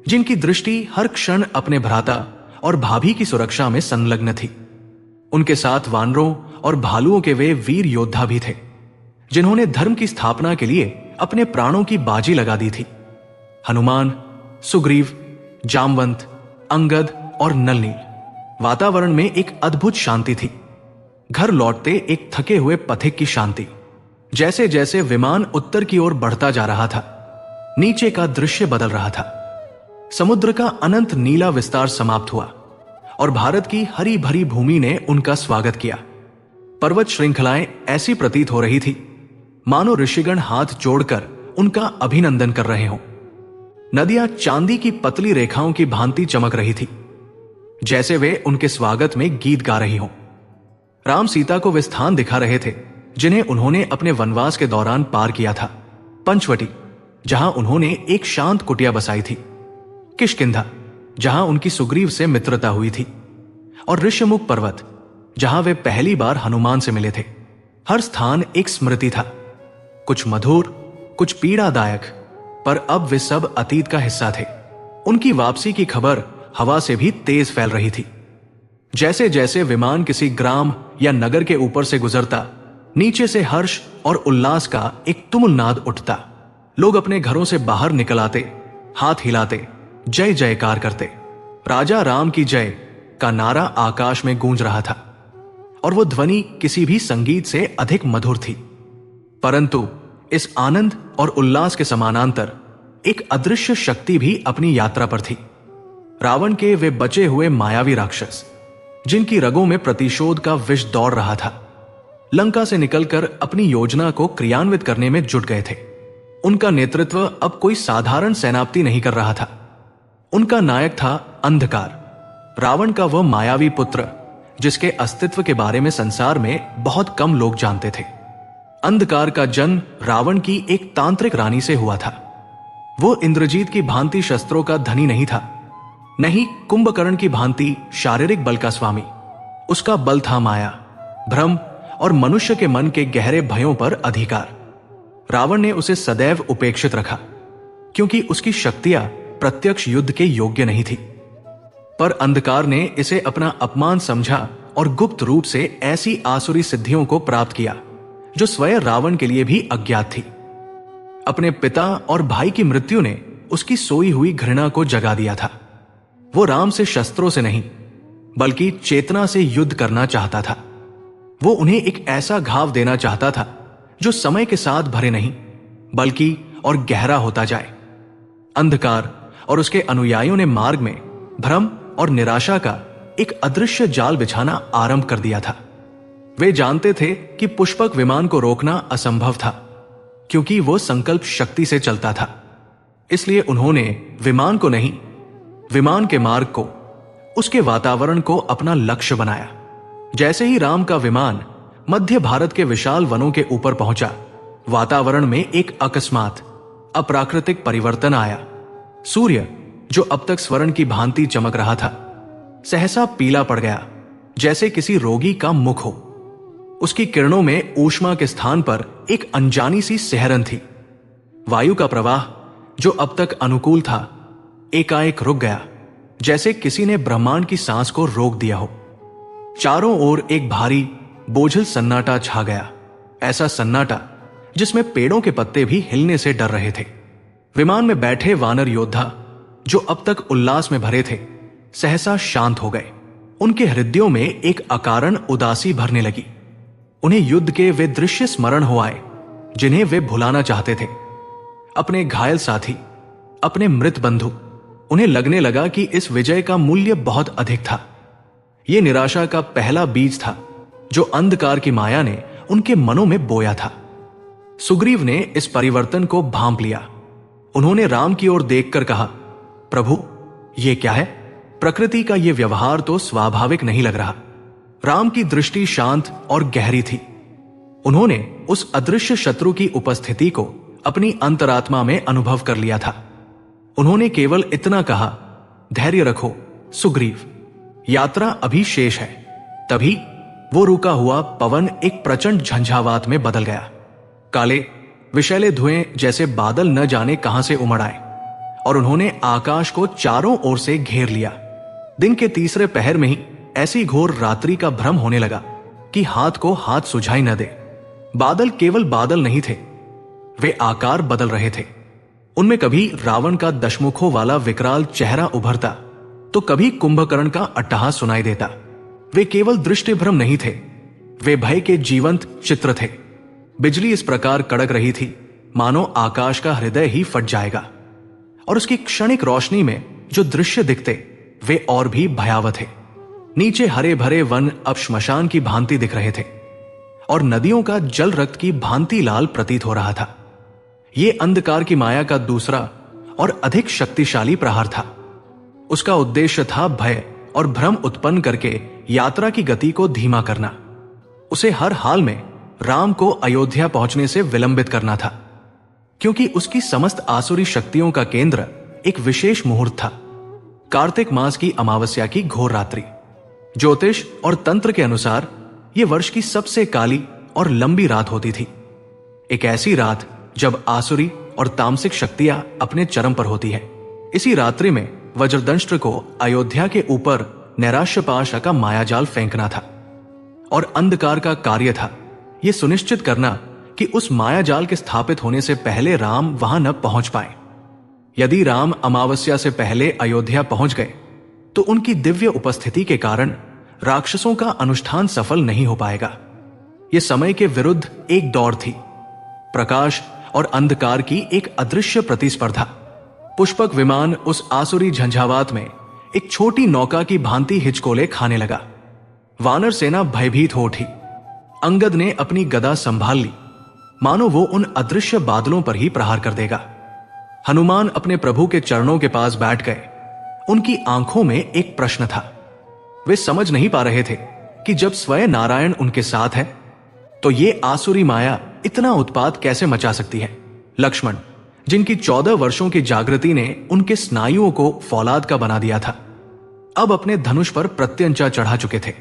जिनकी दृष्टि हर क्षण अपने भ्राता और भाभी की सुरक्षा में संलग्न थी। उनके साथ वानरों और भालुओं के वे वीर योद्धा भी थे, जिन्होंने धर्म की स्थापना के लिए अपने प्राणों की बाजी लगा दी थी। हनुमान, सुग्रीव, जामवंत, अंगद और नलनील। वातावरण में एक अद्भुत शांति थी, घर लौटते एक थके हुए पथिक की शांति। जैसे जैसे विमान उत्तर की ओर बढ़ता जा रहा था, नीचे का दृश्य बदल रहा था। समुद्र का अनंत नीला विस्तार समाप्त हुआ और भारत की हरी भरी भूमि ने उनका स्वागत किया। पर्वत श्रृंखलाएं ऐसी प्रतीत हो रही थी मानो ऋषिगण हाथ जोड़कर उनका अभिनंदन कर रहे हों। नदियां चांदी की पतली रेखाओं की भांति चमक रही थी, जैसे वे उनके स्वागत में गीत गा रही हों। राम सीता को वे स्थान दिखा रहे थे जिन्हें उन्होंने अपने वनवास के दौरान पार किया था। पंचवटी, जहां उन्होंने एक शांत कुटिया बसाई थी। किष्किंधा, जहां उनकी सुग्रीव से मित्रता हुई थी। और ऋष्यमुख पर्वत, जहां वे पहली बार हनुमान से मिले थे। हर स्थान एक स्मृति था, कुछ मधुर, कुछ पीड़ादायक, पर अब वे सब अतीत का हिस्सा थे। उनकी वापसी की खबर हवा से भी तेज फैल रही थी। जैसे जैसे विमान किसी ग्राम या नगर के ऊपर से गुजरता, नीचे से हर्ष और उल्लास का एक तुमुल नाद उठता। लोग अपने घरों से बाहर निकल आते, हाथ हिलाते, जय जयकार करते। राजा राम की जय का नारा आकाश में गूंज रहा था, और वो ध्वनि किसी भी संगीत से अधिक मधुर थी। परंतु इस आनंद और उल्लास के समानांतर एक अदृश्य शक्ति भी अपनी यात्रा पर थी। रावण के वे बचे हुए मायावी राक्षस, जिनकी रगों में प्रतिशोध का विष दौड़ रहा था, लंका से निकलकर अपनी योजना को क्रियान्वित करने में जुट गए थे। उनका नेतृत्व अब कोई साधारण सेनापति नहीं कर रहा था। उनका नायक था अंधकार, रावण का वह मायावी पुत्र जिसके अस्तित्व के बारे में संसार में बहुत कम लोग जानते थे। अंधकार का जन्म रावण की एक तांत्रिक रानी से हुआ था। वो इंद्रजीत की भांति शस्त्रों का धनी नहीं था, नहीं कुंभकर्ण की भांति शारीरिक बल का स्वामी। उसका बल था माया, भ्रम और मनुष्य के मन के गहरे भयों पर अधिकार। रावण ने उसे सदैव उपेक्षित रखा, क्योंकि उसकी शक्तियां प्रत्यक्ष युद्ध के योग्य नहीं थी। पर अंधकार ने इसे अपना अपमान समझा और गुप्त रूप से ऐसी आसुरी सिद्धियों को प्राप्त किया जो स्वयं रावण के लिए भी अज्ञात थी। अपने पिता और भाई की मृत्यु ने उसकी सोई हुई घृणा को जगा दिया था। वो राम से शस्त्रों से नहीं, बल्कि चेतना से युद्ध करना चाहता था। वो उन्हें एक ऐसा घाव देना चाहता था जो समय के साथ भरे नहीं, बल्कि और गहरा होता जाए। अंधकार और उसके अनुयायियों ने मार्ग में भ्रम और निराशा का एक अदृश्य जाल बिछाना आरंभ कर दिया था। वे जानते थे कि पुष्पक विमान को रोकना असंभव था, क्योंकि वो संकल्प शक्ति से चलता था। इसलिए उन्होंने विमान को नहीं, विमान के मार्ग को, उसके वातावरण को अपना लक्ष्य बनाया। जैसे ही राम का विमान मध्य भारत के विशाल वनों के ऊपर पहुंचा, वातावरण में एक अकस्मात अप्राकृतिक परिवर्तन आया। सूर्य, जो अब तक स्वर्ण की भांति चमक रहा था, सहसा पीला पड़ गया, जैसे किसी रोगी का मुख हो। उसकी किरणों में ऊष्मा के स्थान पर एक अनजानी सी सिहरन थी। वायु का प्रवाह, जो अब तक अनुकूल था, एकाएक रुक गया, जैसे किसी ने ब्रह्मांड की सांस को रोक दिया हो। चारों ओर एक भारी बोझिल सन्नाटा छा गया, ऐसा सन्नाटा जिसमें पेड़ों के पत्ते भी हिलने से डर रहे थे। विमान में बैठे वानर योद्धा, जो अब तक उल्लास में भरे थे, सहसा शांत हो गए। उनके हृदयों में एक अकारण उदासी भरने लगी। उन्हें युद्ध के वे दृश्य स्मरण हो आए जिन्हें वे भुलाना चाहते थे। अपने घायल साथी, अपने मृत बंधु। उन्हें लगने लगा कि इस विजय का मूल्य बहुत अधिक था। यह निराशा का पहला बीज था जो अंधकार की माया ने उनके मनों में बोया था। सुग्रीव ने इस परिवर्तन को भांप लिया। उन्होंने राम की ओर देखकर कहा, प्रभु, यह क्या है? प्रकृति का यह व्यवहार तो स्वाभाविक नहीं लग रहा। राम की दृष्टि शांत और गहरी थी। उन्होंने उस अदृश्य शत्रु की उपस्थिति को अपनी अंतरात्मा में अनुभव कर लिया था। उन्होंने केवल इतना कहा, धैर्य रखो सुग्रीव, यात्रा अभी शेष है। तभी वो रुका हुआ पवन एक प्रचंड झंझावात में बदल गया। काले विषैले धुएं जैसे बादल न जाने कहां से उमड़ आए और उन्होंने आकाश को चारों ओर से घेर लिया। दिन के तीसरे पहर में ही ऐसी घोर रात्रि का भ्रम होने लगा कि हाथ को हाथ सुझाई न दे। बादल केवल बादल नहीं थे, वे आकार बदल रहे थे। उनमें कभी रावण का दशमुखों वाला विकराल चेहरा उभरता तो कभी कुंभकर्ण का अट्टहास सुनाई देता। वे केवल दृष्टिभ्रम नहीं थे, वे भय के जीवंत चित्र थे। बिजली इस प्रकार कड़क रही थी मानो आकाश का हृदय ही फट जाएगा, और उसकी क्षणिक रोशनी में जो दृश्य दिखते वे और भी भयावह थे। नीचे हरे भरे वन अब श्मशान की भांति दिख रहे थे और नदियों का जल रक्त की भांति लाल प्रतीत हो रहा था। यह अंधकार की माया का दूसरा और अधिक शक्तिशाली प्रहार था। उसका उद्देश्य था भय और भ्रम उत्पन्न करके यात्रा की गति को धीमा करना। उसे हर हाल में राम को अयोध्या पहुंचने से विलंबित करना था, क्योंकि उसकी समस्त आसुरी शक्तियों का केंद्र एक विशेष मुहूर्त था, कार्तिक मास की अमावस्या की घोर रात्रि। ज्योतिष और तंत्र के अनुसार यह वर्ष की सबसे काली और लंबी रात होती थी। एक ऐसी रात जब आसुरी और तामसिक शक्तियां अपने चरम पर होती है। इसी रात्रि में वज्रदंष्ट्र को अयोध्या के ऊपर नैराश्यपाश का मायाजाल फेंकना था, और अंधकार का कार्य था यह सुनिश्चित करना कि उस मायाजाल के स्थापित होने से पहले राम वहां न पहुंच पाए। यदि राम अमावस्या से पहले अयोध्या पहुंच गए तो उनकी दिव्य उपस्थिति के कारण राक्षसों का अनुष्ठान सफल नहीं हो पाएगा। यह समय के विरुद्ध एक दौड़ थी, प्रकाश और अंधकार की एक अदृश्य प्रतिस्पर्धा। पुष्पक विमान उस आसुरी झंझावात में एक छोटी नौका की भांति हिचकोले खाने लगा। वानर सेना भयभीत हो उठी। अंगद ने अपनी गदा संभाल ली, मानो वो उन अदृश्य बादलों पर ही प्रहार कर देगा। हनुमान अपने प्रभु के चरणों के पास बैठ गए। उनकी आंखों में एक प्रश्न था। वे समझ नहीं पा रहे थे कि जब स्वयं नारायण उनके साथ है तो ये आसुरी माया इतना उत्पात कैसे मचा सकती है। लक्ष्मण, जिनकी 14 वर्षों की जागृति ने उनके स्नायुओं को फौलाद का बना दिया था, अब अपने धनुष पर प्रत्यंचा चढ़ा चुके थे।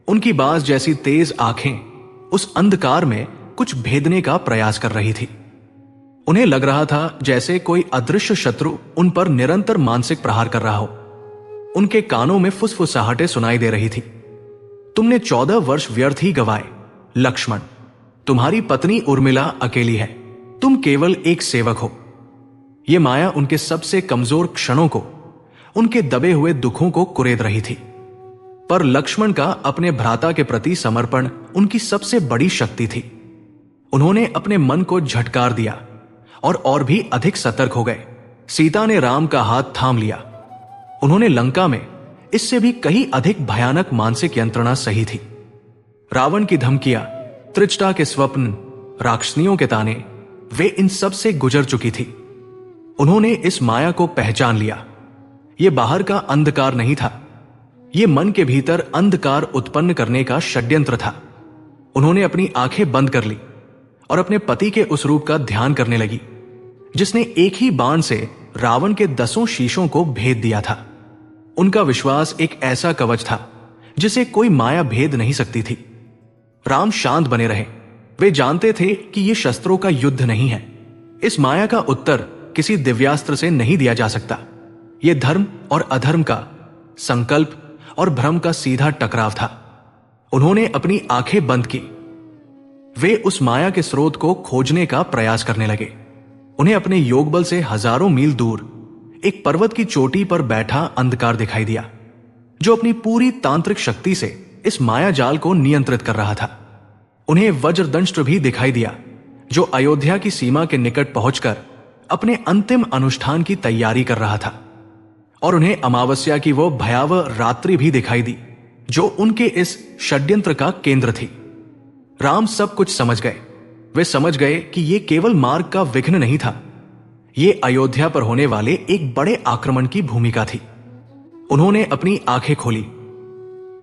उनकी बाज जैसी तेज आंखें उस अंधकार में कुछ भेदने का प्रयास कर रही थी। उन्हें लग रहा था जैसे कोई अदृश्य शत्रु उन पर निरंतर मानसिक प्रहार कर रहा हो। उनके कानों में फुसफुसाहटें सुनाई दे रही थी। तुमने 14 वर्ष व्यर्थ ही गवाए लक्ष्मण। तुम्हारी पत्नी उर्मिला अकेली है, तुम केवल एक सेवक हो। यह माया उनके सबसे कमजोर क्षणों को, उनके दबे हुए दुखों को कुरेद रही थी। पर लक्ष्मण का अपने भ्राता के प्रति समर्पण उनकी सबसे बड़ी शक्ति थी। उन्होंने अपने मन को झटकार दिया और भी अधिक सतर्क हो गए। सीता ने राम का हाथ थाम लिया। उन्होंने लंका में इससे भी कहीं अधिक भयानक मानसिक यंत्रणा सही थी। रावण की धमकियां, त्रिजटा के स्वप्न, राक्षसनियों के ताने, वे इन सब से गुजर चुकी थी। उन्होंने इस माया को पहचान लिया। यह बाहर का अंधकार नहीं था, यह मन के भीतर अंधकार उत्पन्न करने का षड्यंत्र था। उन्होंने अपनी आंखें बंद कर ली और अपने पति के उस रूप का ध्यान करने लगी जिसने एक ही बाण से रावण के 10 शीशों को भेद दिया था। उनका विश्वास एक ऐसा कवच था जिसे कोई माया भेद नहीं सकती थी। राम शांत बने रहे। वे जानते थे कि यह शस्त्रों का युद्ध नहीं है। इस माया का उत्तर किसी दिव्यास्त्र से नहीं दिया जा सकता। ये धर्म और अधर्म का, संकल्प और भ्रम का सीधा टकराव था। उन्होंने अपनी आंखें बंद की। वे उस माया के स्रोत को खोजने का प्रयास करने लगे। उन्हें अपने योग बल से हजारों मील दूर एक पर्वत की चोटी पर बैठा अंधकार दिखाई दिया, जो अपनी पूरी तांत्रिक शक्ति से इस माया जाल को नियंत्रित कर रहा था। उन्हें वज्रदंष्ट्र भी दिखाई दिया, जो अयोध्या की सीमा के निकट पहुंचकर अपने अंतिम अनुष्ठान की तैयारी कर रहा था। और उन्हें अमावस्या की वो भयावह रात्रि भी दिखाई दी, जो उनके इस षड्यंत्र का केंद्र थी। राम सब कुछ समझ गए। वे समझ गए कि यह केवल मार्ग का विघ्न नहीं था, ये अयोध्या पर होने वाले एक बड़े आक्रमण की भूमिका थी। उन्होंने अपनी आंखें खोली।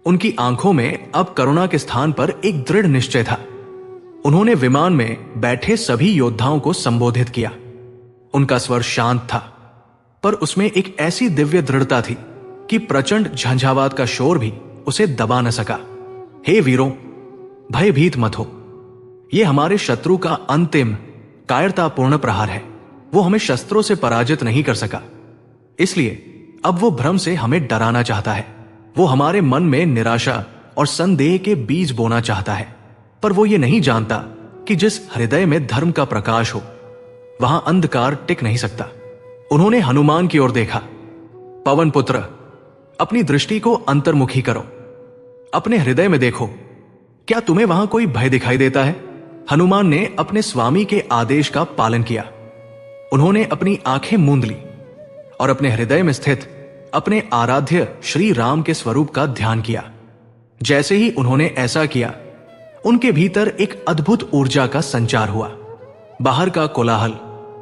उनकी आंखों में अब करुणा के स्थान पर एक दृढ़ निश्चय था। उन्होंने विमान में बैठे सभी योद्धाओं को संबोधित किया। उनका स्वर शांत था, पर उसमें एक ऐसी दिव्य दृढ़ता थी कि प्रचंड झंझावात का शोर भी उसे दबा न सका। हे वीरों, भयभीत मत हो। यह हमारे शत्रु का अंतिम कायरतापूर्ण प्रहार है। वो हमें शस्त्रों से पराजित नहीं कर सका, इसलिए अब वो भ्रम से हमें डराना चाहता है। वो हमारे मन में निराशा और संदेह के बीज बोना चाहता है, पर वो ये नहीं जानता कि जिस हृदय में धर्म का प्रकाश हो, वहां अंधकार टिक नहीं सकता। उन्होंने हनुमान की ओर देखा। पवन पुत्र, अपनी दृष्टि को अंतर्मुखी करो। अपने हृदय में देखो, क्या तुम्हें वहां कोई भय दिखाई देता है? हनुमान ने अपने स्वामी के आदेश का पालन किया। उन्होंने अपनी आंखें मूंद ली और अपने हृदय में स्थित अपने आराध्य श्री राम के स्वरूप का ध्यान किया। जैसे ही उन्होंने ऐसा किया, उनके भीतर एक अद्भुत ऊर्जा का संचार हुआ। बाहर का कोलाहल,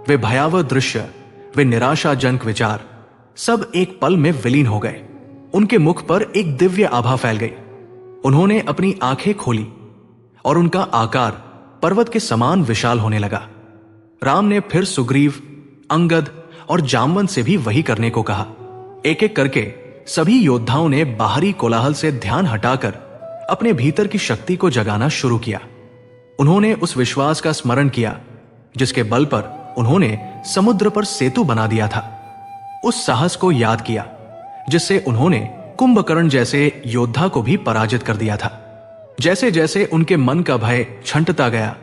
वे भयावह दृश्य, वे निराशाजनक विचार, सब एक पल में विलीन हो गए। उनके मुख पर एक दिव्य आभा फैल गई। उन्होंने अपनी आंखें खोली और उनका आकार पर्वत के समान विशाल होने लगा। राम ने फिर सुग्रीव, अंगद और जामवंत से भी वही करने को कहा। एक एक करके सभी योद्धाओं ने बाहरी कोलाहल से ध्यान हटाकर अपने भीतर की शक्ति को जगाना शुरू किया। उन्होंने उस विश्वास का स्मरण किया जिसके बल पर उन्होंने समुद्र पर सेतु बना दिया था। उस साहस को याद किया जिससे उन्होंने कुंभकर्ण जैसे योद्धा को भी पराजित कर दिया था। जैसे जैसे उनके मन का भय छंटता गया,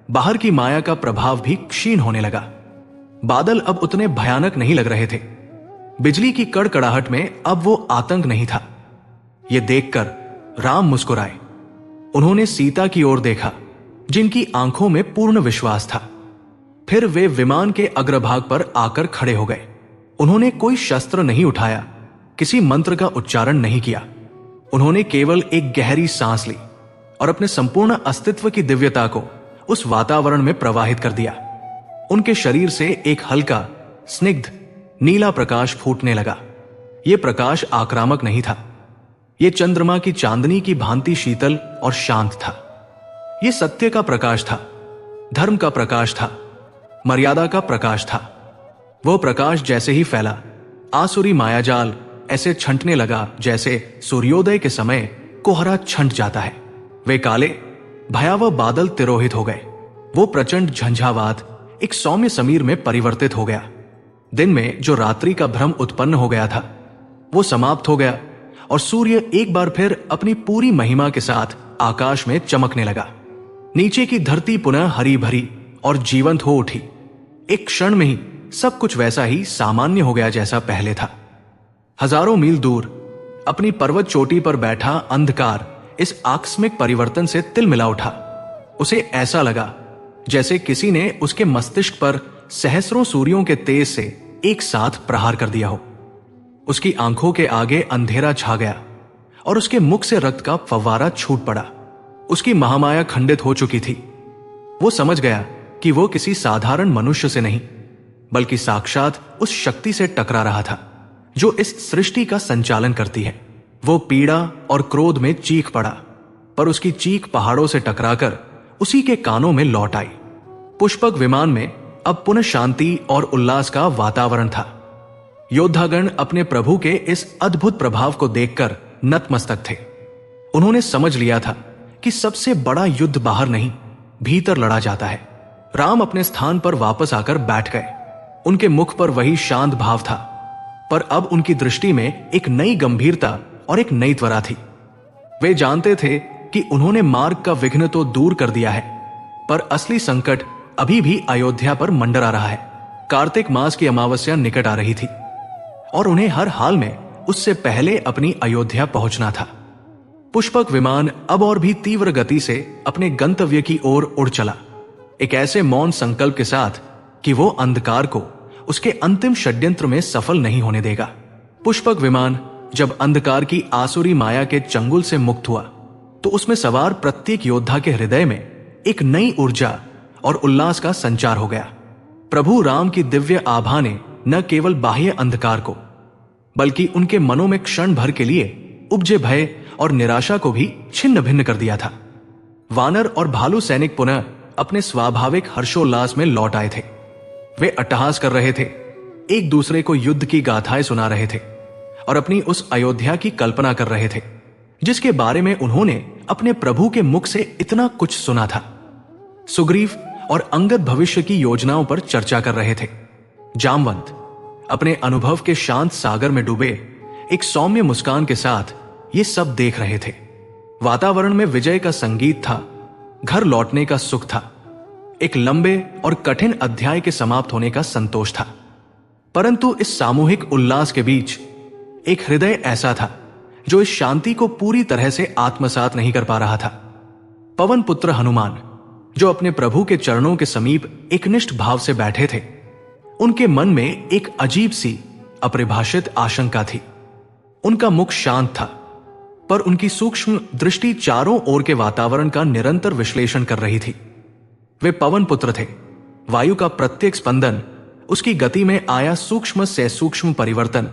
बाहर की माया का प्रभाव भी क्षीण होने लगा। बादल अब उतने भयानक नहीं लग रहे थे। बिजली की कड़कड़ाहट में अब वो आतंक नहीं था। यह देखकर राम मुस्कुराए। उन्होंने सीता की ओर देखा, जिनकी आंखों में पूर्ण विश्वास था। फिर वे विमान के अग्रभाग पर आकर खड़े हो गए। उन्होंने कोई शस्त्र नहीं उठाया, किसी मंत्र का उच्चारण नहीं किया। उन्होंने केवल एक गहरी सांस ली और अपने संपूर्ण अस्तित्व की दिव्यता को उस वातावरण में प्रवाहित कर दिया। उनके शरीर से एक हल्का, स्निग्ध नीला प्रकाश फूटने लगा। यह प्रकाश आक्रामक नहीं था। यह चंद्रमा की चांदनी की भांति शीतल और शांत था। यह सत्य का प्रकाश था, धर्म का प्रकाश था, मर्यादा का प्रकाश था। वह प्रकाश जैसे ही फैला, आसुरी मायाजाल ऐसे छंटने लगा जैसे सूर्योदय के समय कोहरा छंट जाता है। वे काले भयावह बादल तिरोहित हो गए। वो प्रचंड झंझावात एक सौम्य समीर में परिवर्तित हो गया। दिन में जो रात्रि का भ्रम उत्पन्न हो गया था, वो समाप्त हो गया और सूर्य एक बार फिर अपनी पूरी महिमा के साथ आकाश में चमकने लगा। नीचे की धरती पुनः हरी भरी और जीवंत हो उठी। एक क्षण में ही सब कुछ वैसा ही सामान्य हो गया जैसा पहले था। हजारों मील दूर अपनी पर्वत चोटी पर बैठा अंधकार इस आकस्मिक परिवर्तन से तिलमिला उठा। उसे ऐसा लगा जैसे किसी ने उसके मस्तिष्क पर सहस्रों सूर्यों के तेज से एक साथ प्रहार कर दिया हो। उसकी आंखों के आगे अंधेरा छा गया और उसके मुख से रक्त का फव्वारा छूट पड़ा। उसकी महामाया खंडित हो चुकी थी। वो समझ गया कि वो किसी साधारण मनुष्य से नहीं, बल्कि साक्षात उस शक्ति से टकरा रहा था जो इस सृष्टि का संचालन करती है। वो पीड़ा और क्रोध में चीख पड़ा, पर उसकी चीख पहाड़ों से टकराकर उसी के कानों में लौट आई। पुष्पक विमान में अब पुनः शांति और उल्लास का वातावरण था। योद्धागण अपने प्रभु के इस अद्भुत प्रभाव को देखकर नतमस्तक थे। उन्होंने समझ लिया था कि सबसे बड़ा युद्ध बाहर नहीं, भीतर लड़ा जाता है। राम अपने स्थान पर वापस आकर बैठ गए। उनके मुख पर वही शांत भाव था। पर अब उनकी दृष्टि में एक नई गंभीरता और एक नई त्वरा थी। वे जानते थे कि उन्होंने मार्ग का विघ्न तो दूर कर दिया है, पर असली संकट अभी भी अयोध्या पर मंडरा रहा है। कार्तिक मास की अमावस्या निकट आ रही थी और उन्हें हर हाल में उससे पहले अपनी अयोध्या पहुंचना था। पुष्पक विमान अब और भी तीव्र गति से अपने गंतव्य की ओर उड़ चला, एक ऐसे मौन संकल्प के साथ कि वो अंधकार को उसके अंतिम षड्यंत्र में सफल नहीं होने देगा। पुष्पक विमान जब अंधकार की आसुरी माया के चंगुल से मुक्त हुआ तो उसमें सवार प्रत्येक योद्धा के हृदय में एक नई ऊर्जा और उल्लास का संचार हो गया। प्रभु राम की दिव्य आभा ने न केवल बाह्य अंधकार को बल्कि उनके मनों में क्षण भर के लिए उपजे भय और निराशा को भी छिन्न भिन्न कर दिया था। वानर और भालू सैनिक पुनः अपने स्वाभाविक हर्षोल्लास में लौट आए थे। वे अट्टहास कर रहे थे, एक दूसरे को युद्ध की गाथाएं सुना रहे थे और अपनी उस अयोध्या की कल्पना कर रहे थे जिसके बारे में उन्होंने अपने प्रभु के मुख से इतना कुछ सुना था। सुग्रीव और अंगद भविष्य की योजनाओं पर चर्चा कर रहे थे। जामवंत अपने अनुभव के शांत सागर में डूबे एक सौम्य मुस्कान के साथ ये सब देख रहे थे। वातावरण में विजय का संगीत था, घर लौटने का सुख था, एक लंबे और कठिन अध्याय के समाप्त होने का संतोष था। परंतु इस सामूहिक उल्लास के बीच एक हृदय ऐसा था जो इस शांति को पूरी तरह से आत्मसात नहीं कर पा रहा था। पवन पुत्र हनुमान जो अपने प्रभु के चरणों के समीप एकनिष्ठ भाव से बैठे थे, उनके मन में एक अजीब सी अपरिभाषित आशंका थी। उनका मुख शांत था, पर उनकी सूक्ष्म दृष्टि चारों ओर के वातावरण का निरंतर विश्लेषण कर रही थी। वे पवन पुत्र थे। वायु का प्रत्येक स्पंदन, उसकी गति में आया सूक्ष्म से सूक्ष्म परिवर्तन,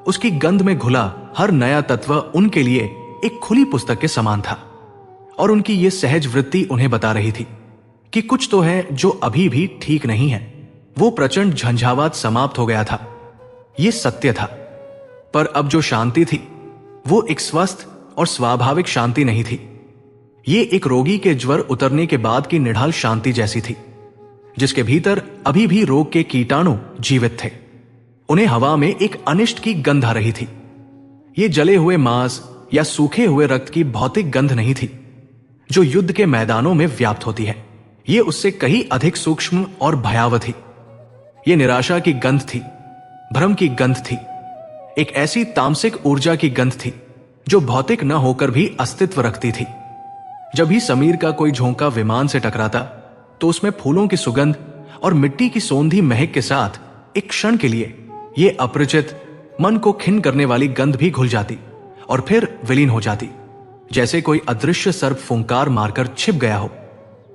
उसकी गंध में घुला हर नया तत्व उनके लिए एक खुली पुस्तक के समान था। और उनकी ये सहज वृत्ति उन्हें बता रही थी कि कुछ तो है जो अभी भी ठीक नहीं है। वो प्रचंड झंझावात समाप्त हो गया था, ये सत्य था। पर अब जो शांति थी वो एक स्वस्थ और स्वाभाविक शांति नहीं थी। ये एक रोगी के ज्वर उतरने के बाद की निढाल शांति जैसी थी, जिसके भीतर अभी भी रोग के कीटाणु जीवित थे। उन्हें हवा में एक अनिष्ट की गंध आ रही थी। ये जले हुए मांस या सूखे हुए रक्त की भौतिक गंध नहीं थी जो युद्ध के मैदानों में व्याप्त होती है। ये उससे कहीं अधिक सूक्ष्म और भयावह थी। ये निराशा की गंध थी, भ्रम की गंध थी, एक ऐसी तामसिक ऊर्जा की गंध थी जो भौतिक न होकर भी अस्तित्व रखती थी। जब भी समीर का कोई झोंका विमान से टकराता तो उसमें फूलों की सुगंध और मिट्टी की सौंधी महक के साथ एक क्षण के लिए ये अपरिचित, मन को खिन्न करने वाली गंध भी घुल जाती और फिर विलीन हो जाती, जैसे कोई अदृश्य सर्प फुंकार मारकर छिप गया हो।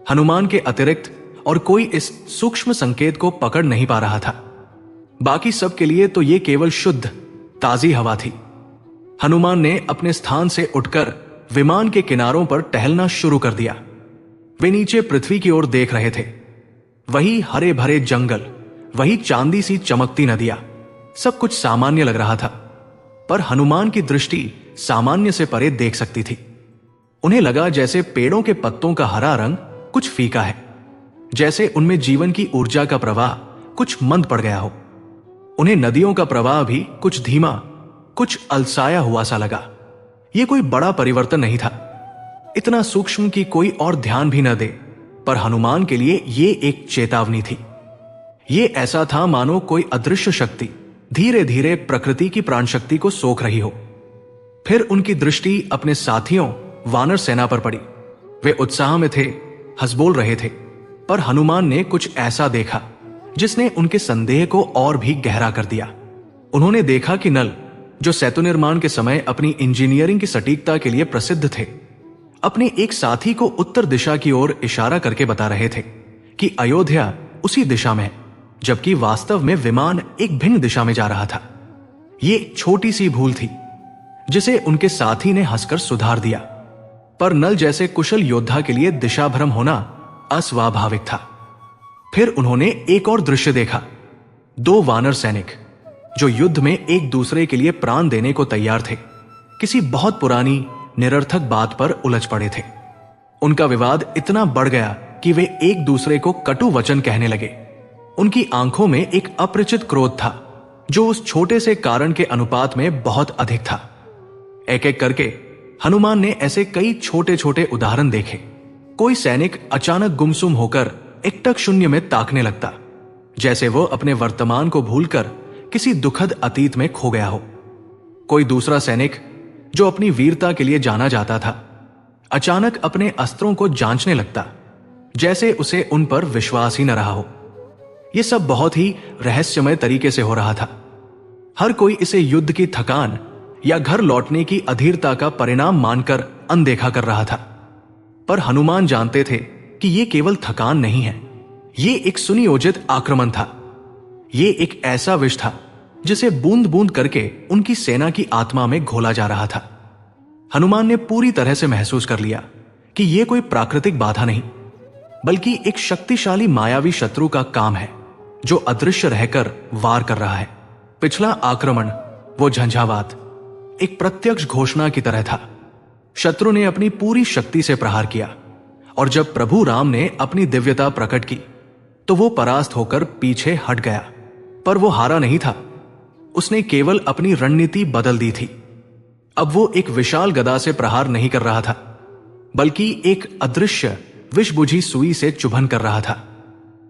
हनुमान के अतिरिक्त और कोई इस सूक्ष्म संकेत को पकड़ नहीं पा रहा था। बाकी सब के लिए तो ये केवल शुद्ध ताजी हवा थी। हनुमान ने अपने स्थान से उठकर विमान के किनारों पर टहलना शुरू कर दिया। वे नीचे पृथ्वी की ओर देख रहे थे। वही हरे भरे जंगल, वही चांदी सी चमकती नदियां, सब कुछ सामान्य लग रहा था। पर हनुमान की दृष्टि सामान्य से परे देख सकती थी। उन्हें लगा जैसे पेड़ों के पत्तों का हरा रंग कुछ फीका है, जैसे उनमें जीवन की ऊर्जा का प्रवाह कुछ मंद पड़ गया हो। उन्हें नदियों का प्रवाह भी कुछ धीमा, कुछ अलसाया हुआ सा लगा। यह कोई बड़ा परिवर्तन नहीं था, इतना सूक्ष्म कि कोई और ध्यान भी न दे, पर हनुमान के लिए यह एक चेतावनी थी। यह ऐसा था मानो कोई अदृश्य शक्ति धीरे धीरे प्रकृति की प्राण शक्ति को सोख रही हो। फिर उनकी दृष्टि अपने साथियों वानर सेना पर पड़ी। वे उत्साह में थे, हंस बोल रहे थे, पर हनुमान ने कुछ ऐसा देखा जिसने उनके संदेह को और भी गहरा कर दिया। उन्होंने देखा कि नल, जो सेतु निर्माण के समय अपनी इंजीनियरिंग की सटीकता के लिए प्रसिद्ध थे, अपने एक साथी को उत्तर दिशा की ओर इशारा करके बता रहे थे कि अयोध्या उसी दिशा में है, जबकि वास्तव में विमान एक भिन्न दिशा में जा रहा था। ये छोटी सी भूल थी जिसे उनके साथी ने हंसकर सुधार दिया, पर नल जैसे कुशल योद्धा के लिए दिशा भ्रम होना अस्वाभाविक था। फिर उन्होंने एक और दृश्य देखा। दो वानर सैनिक जो युद्ध में एक दूसरे के लिए प्राण देने को तैयार थे, किसी बहुत पुरानी निरर्थक बात पर उलझ पड़े थे। उनका विवाद इतना बढ़ गया कि वे एक दूसरे को कटु वचन कहने लगे। उनकी आंखों में एक अपरिचित क्रोध था, जो उस छोटे से कारण के अनुपात में बहुत अधिक था। एक एक करके हनुमान ने ऐसे कई छोटे छोटे उदाहरण देखे। कोई सैनिक अचानक गुमसुम होकर एकटक शून्य में ताकने लगता, जैसे वो अपने वर्तमान को भूलकर किसी दुखद अतीत में खो गया हो। कोई दूसरा सैनिक जो अपनी वीरता के लिए जाना जाता था, अचानक अपने अस्त्रों को जांचने लगता, जैसे उसे उन पर विश्वास ही न रहा हो। यह सब बहुत ही रहस्यमय तरीके से हो रहा था। हर कोई इसे युद्ध की थकान या घर लौटने की अधीरता का परिणाम मानकर अनदेखा कर रहा था। पर हनुमान जानते थे कि यह केवल थकान नहीं है, यह एक सुनियोजित आक्रमण था। यह एक ऐसा विष था जिसे बूंद बूंद करके उनकी सेना की आत्मा में घोला जा रहा था। हनुमान ने पूरी तरह से महसूस कर लिया कि यह कोई प्राकृतिक बाधा नहीं, बल्कि एक शक्तिशाली मायावी शत्रु का काम है जो अदृश्य रहकर वार कर रहा है। पिछला आक्रमण, वो झंझावात, एक प्रत्यक्ष घोषणा की तरह था। शत्रु ने अपनी पूरी शक्ति से प्रहार किया, और जब प्रभु राम ने अपनी दिव्यता प्रकट की तो वो परास्त होकर पीछे हट गया। पर वो हारा नहीं था, उसने केवल अपनी रणनीति बदल दी थी। अब वो एक विशाल गदा से प्रहार नहीं कर रहा था, बल्कि एक अदृश्य विषबुझी सुई से चुभन कर रहा था।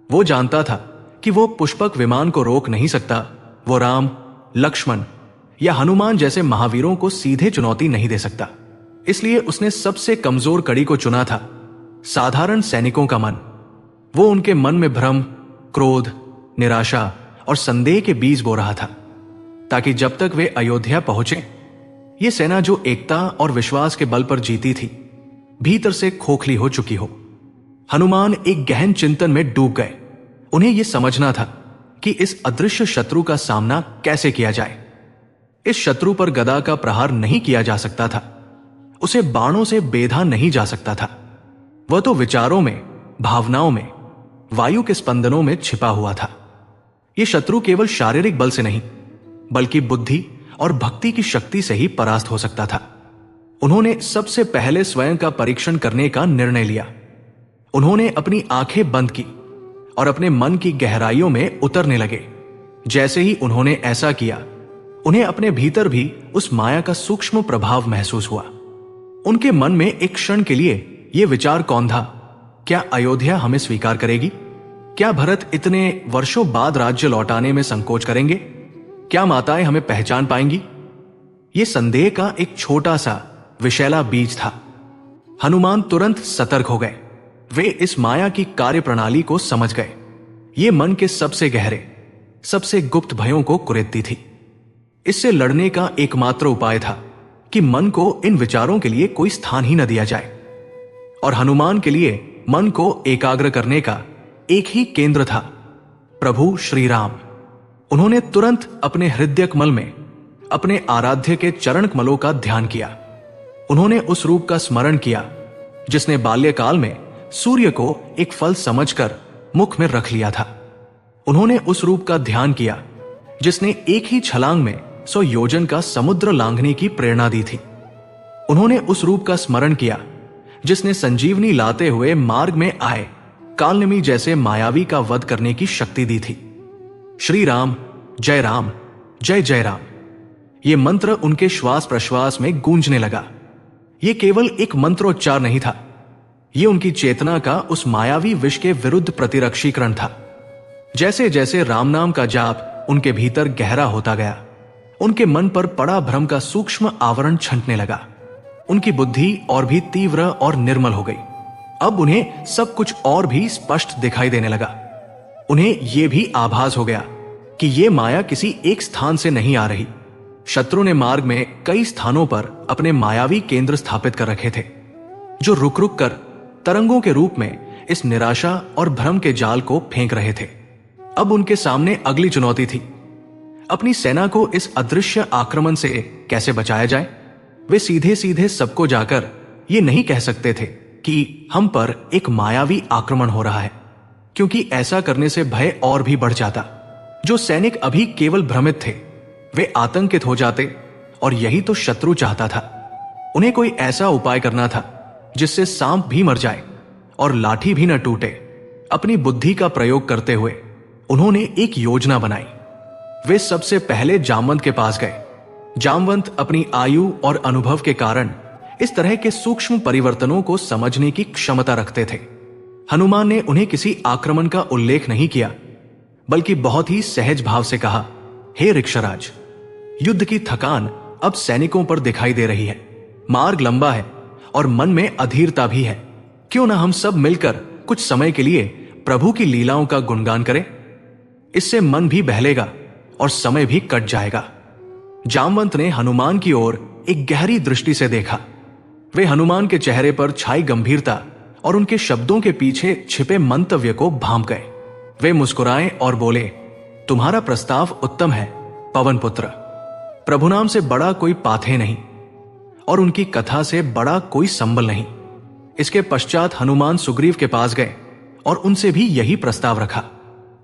वो जानता था कि वो पुष्पक विमान को रोक नहीं सकता, वो राम, लक्ष्मण या हनुमान जैसे महावीरों को सीधे चुनौती नहीं दे सकता। इसलिए उसने सबसे कमजोर कड़ी को चुना था, साधारण सैनिकों का मन। वो उनके मन में भ्रम, क्रोध, निराशा और संदेह के बीज बो रहा था, ताकि जब तक वे अयोध्या पहुंचे, ये सेना जो एकता और विश्वास के बल पर जीती थी, भीतर से खोखली हो चुकी हो। हनुमान एक गहन चिंतन में डूब गए। उन्हें यह समझना था कि इस अदृश्य शत्रु का सामना कैसे किया जाए। इस शत्रु पर गदा का प्रहार नहीं किया जा सकता था, उसे बाणों से बेधा नहीं जा सकता था। वह तो विचारों में, भावनाओं में, वायु के स्पंदनों में छिपा हुआ था। यह शत्रु केवल शारीरिक बल से नहीं, बल्कि बुद्धि और भक्ति की शक्ति से ही परास्त हो सकता था। उन्होंने सबसे पहले स्वयं का परीक्षण करने का निर्णय लिया। उन्होंने अपनी आंखें बंद की और अपने मन की गहराइयों में उतरने लगे। जैसे ही उन्होंने ऐसा किया, उन्हें अपने भीतर भी उस माया का सूक्ष्म प्रभाव महसूस हुआ। उनके मन में एक क्षण के लिए यह विचार कौंधा, क्या अयोध्या हमें स्वीकार करेगी? क्या भरत इतने वर्षों बाद राज्य लौटाने में संकोच करेंगे? क्या माताएं हमें पहचान पाएंगी? यह संदेह का एक छोटा सा विषैला बीज था। हनुमान तुरंत सतर्क हो गए। वे इस माया की कार्यप्रणाली को समझ गए। ये मन के सबसे गहरे, सबसे गुप्त भयों को कुरेदती थी। इससे लड़ने का एकमात्र उपाय था कि मन को इन विचारों के लिए कोई स्थान ही न दिया जाए। और हनुमान के लिए मन को एकाग्र करने का एक ही केंद्र था, प्रभु श्री राम। उन्होंने तुरंत अपने हृदय कमल में अपने आराध्य के चरण कमलों का ध्यान किया। उन्होंने उस रूप का स्मरण किया जिसने बाल्यकाल में सूर्य को एक फल समझकर मुख में रख लिया था। उन्होंने उस रूप का ध्यान किया जिसने एक ही छलांग में 100 योजन का समुद्र लांघने की प्रेरणा दी थी। उन्होंने उस रूप का स्मरण किया जिसने संजीवनी लाते हुए मार्ग में आए कालनेमी जैसे मायावी का वध करने की शक्ति दी थी। श्री राम, जय राम, जय जय राम। यह मंत्र उनके श्वास प्रश्वास में गूंजने लगा। यह केवल एक मंत्रोच्चार नहीं था, यह उनकी चेतना का उस मायावी विष के विरुद्ध प्रतिरक्षीकरण था। जैसे जैसे राम नाम का जाप उनके भीतर गहरा होता गया, उनके मन पर पड़ा भ्रम का सूक्ष्म आवरण छंटने लगा। उनकी बुद्धि और भी तीव्र और निर्मल हो गई। अब उन्हें सब कुछ और भी स्पष्ट दिखाई देने लगा। उन्हें यह भी आभास हो गया कि यह माया किसी एक स्थान से नहीं आ रही। शत्रु ने मार्ग में कई स्थानों पर अपने मायावी केंद्र स्थापित कर रखे थे, जो रुक रुक कर तरंगों के रूप में इस निराशा और भ्रम के जाल को फेंक रहे थे। अब उनके सामने अगली चुनौती थी, अपनी सेना को इस अदृश्य आक्रमण से कैसे बचाया जाए। वे सीधे सीधे सबको जाकर ये नहीं कह सकते थे कि हम पर एक मायावी आक्रमण हो रहा है, क्योंकि ऐसा करने से भय और भी बढ़ जाता। जो सैनिक अभी केवल भ्रमित थे, वे आतंकित हो जाते, और यही तो शत्रु चाहता था। उन्हें कोई ऐसा उपाय करना था जिससे सांप भी मर जाए और लाठी भी न टूटे। अपनी बुद्धि का प्रयोग करते हुए उन्होंने एक योजना बनाई। वे सबसे पहले जामवंत के पास गए। जामवंत अपनी आयु और अनुभव के कारण इस तरह के सूक्ष्म परिवर्तनों को समझने की क्षमता रखते थे। हनुमान ने उन्हें किसी आक्रमण का उल्लेख नहीं किया, बल्कि बहुत ही सहज भाव से कहा, हे ऋक्षराज, युद्ध की थकान अब सैनिकों पर दिखाई दे रही है। मार्ग लंबा है और मन में अधीरता भी है। क्यों ना हम सब मिलकर कुछ समय के लिए प्रभु की लीलाओं का गुणगान करें। इससे मन भी बहलेगा और समय भी कट जाएगा। जामवंत ने हनुमान की ओर एक गहरी दृष्टि से देखा। वे हनुमान के चेहरे पर छाई गंभीरता और उनके शब्दों के पीछे छिपे मंतव्य को भांप गए। वे मुस्कुराए और बोले, तुम्हारा प्रस्ताव उत्तम है पवन पुत्र। प्रभु नाम से बड़ा कोई पाथे नहीं और उनकी कथा से बड़ा कोई संबल नहीं। इसके पश्चात हनुमान सुग्रीव के पास गए और उनसे भी यही प्रस्ताव रखा।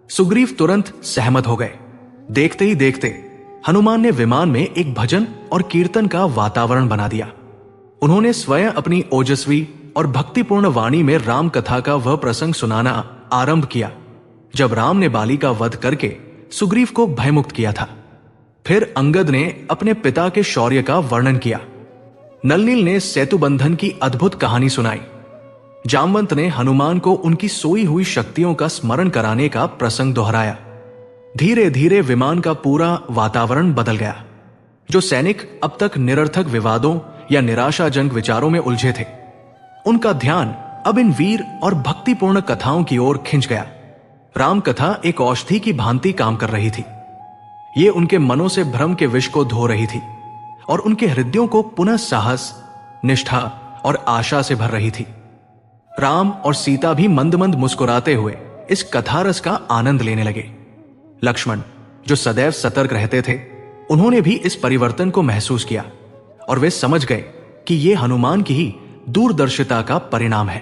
सुग्रीव तुरंत सहमत हो गए। देखते ही देखते हनुमान ने विमान में एक भजन और कीर्तन का वातावरण बना दिया। उन्होंने स्वयं अपनी ओजस्वी और भक्तिपूर्ण वाणी में राम कथा का वह प्रसंग सुनाना आरंभ किया जब राम ने बाली का वध करके सुग्रीव को भयमुक्त किया था। फिर अंगद ने अपने पिता के शौर्य का वर्णन किया। नलनील ने सेतुबंधन की अद्भुत कहानी सुनाई। जामवंत ने हनुमान को उनकी सोई हुई शक्तियों का स्मरण कराने का प्रसंग दोहराया। धीरे धीरे विमान का पूरा वातावरण बदल गया। जो सैनिक अब तक निरर्थक विवादों या निराशाजनक विचारों में उलझे थे, उनका ध्यान अब इन वीर और भक्तिपूर्ण कथाओं की ओर खिंच गया। राम कथा एक औषधि की भांति काम कर रही थी। ये उनके मनों से भ्रम के विष को धो रही थी और उनके हृदयों को पुनः साहस, निष्ठा और आशा से भर रही थी। राम और सीता भी मंद मंद मुस्कुराते हुए इस कथारस का आनंद लेने लगे। लक्ष्मण, जो सदैव सतर्क रहते थे, उन्होंने भी इस परिवर्तन को महसूस किया और वे समझ गए कि ये हनुमान की ही दूरदर्शिता का परिणाम है।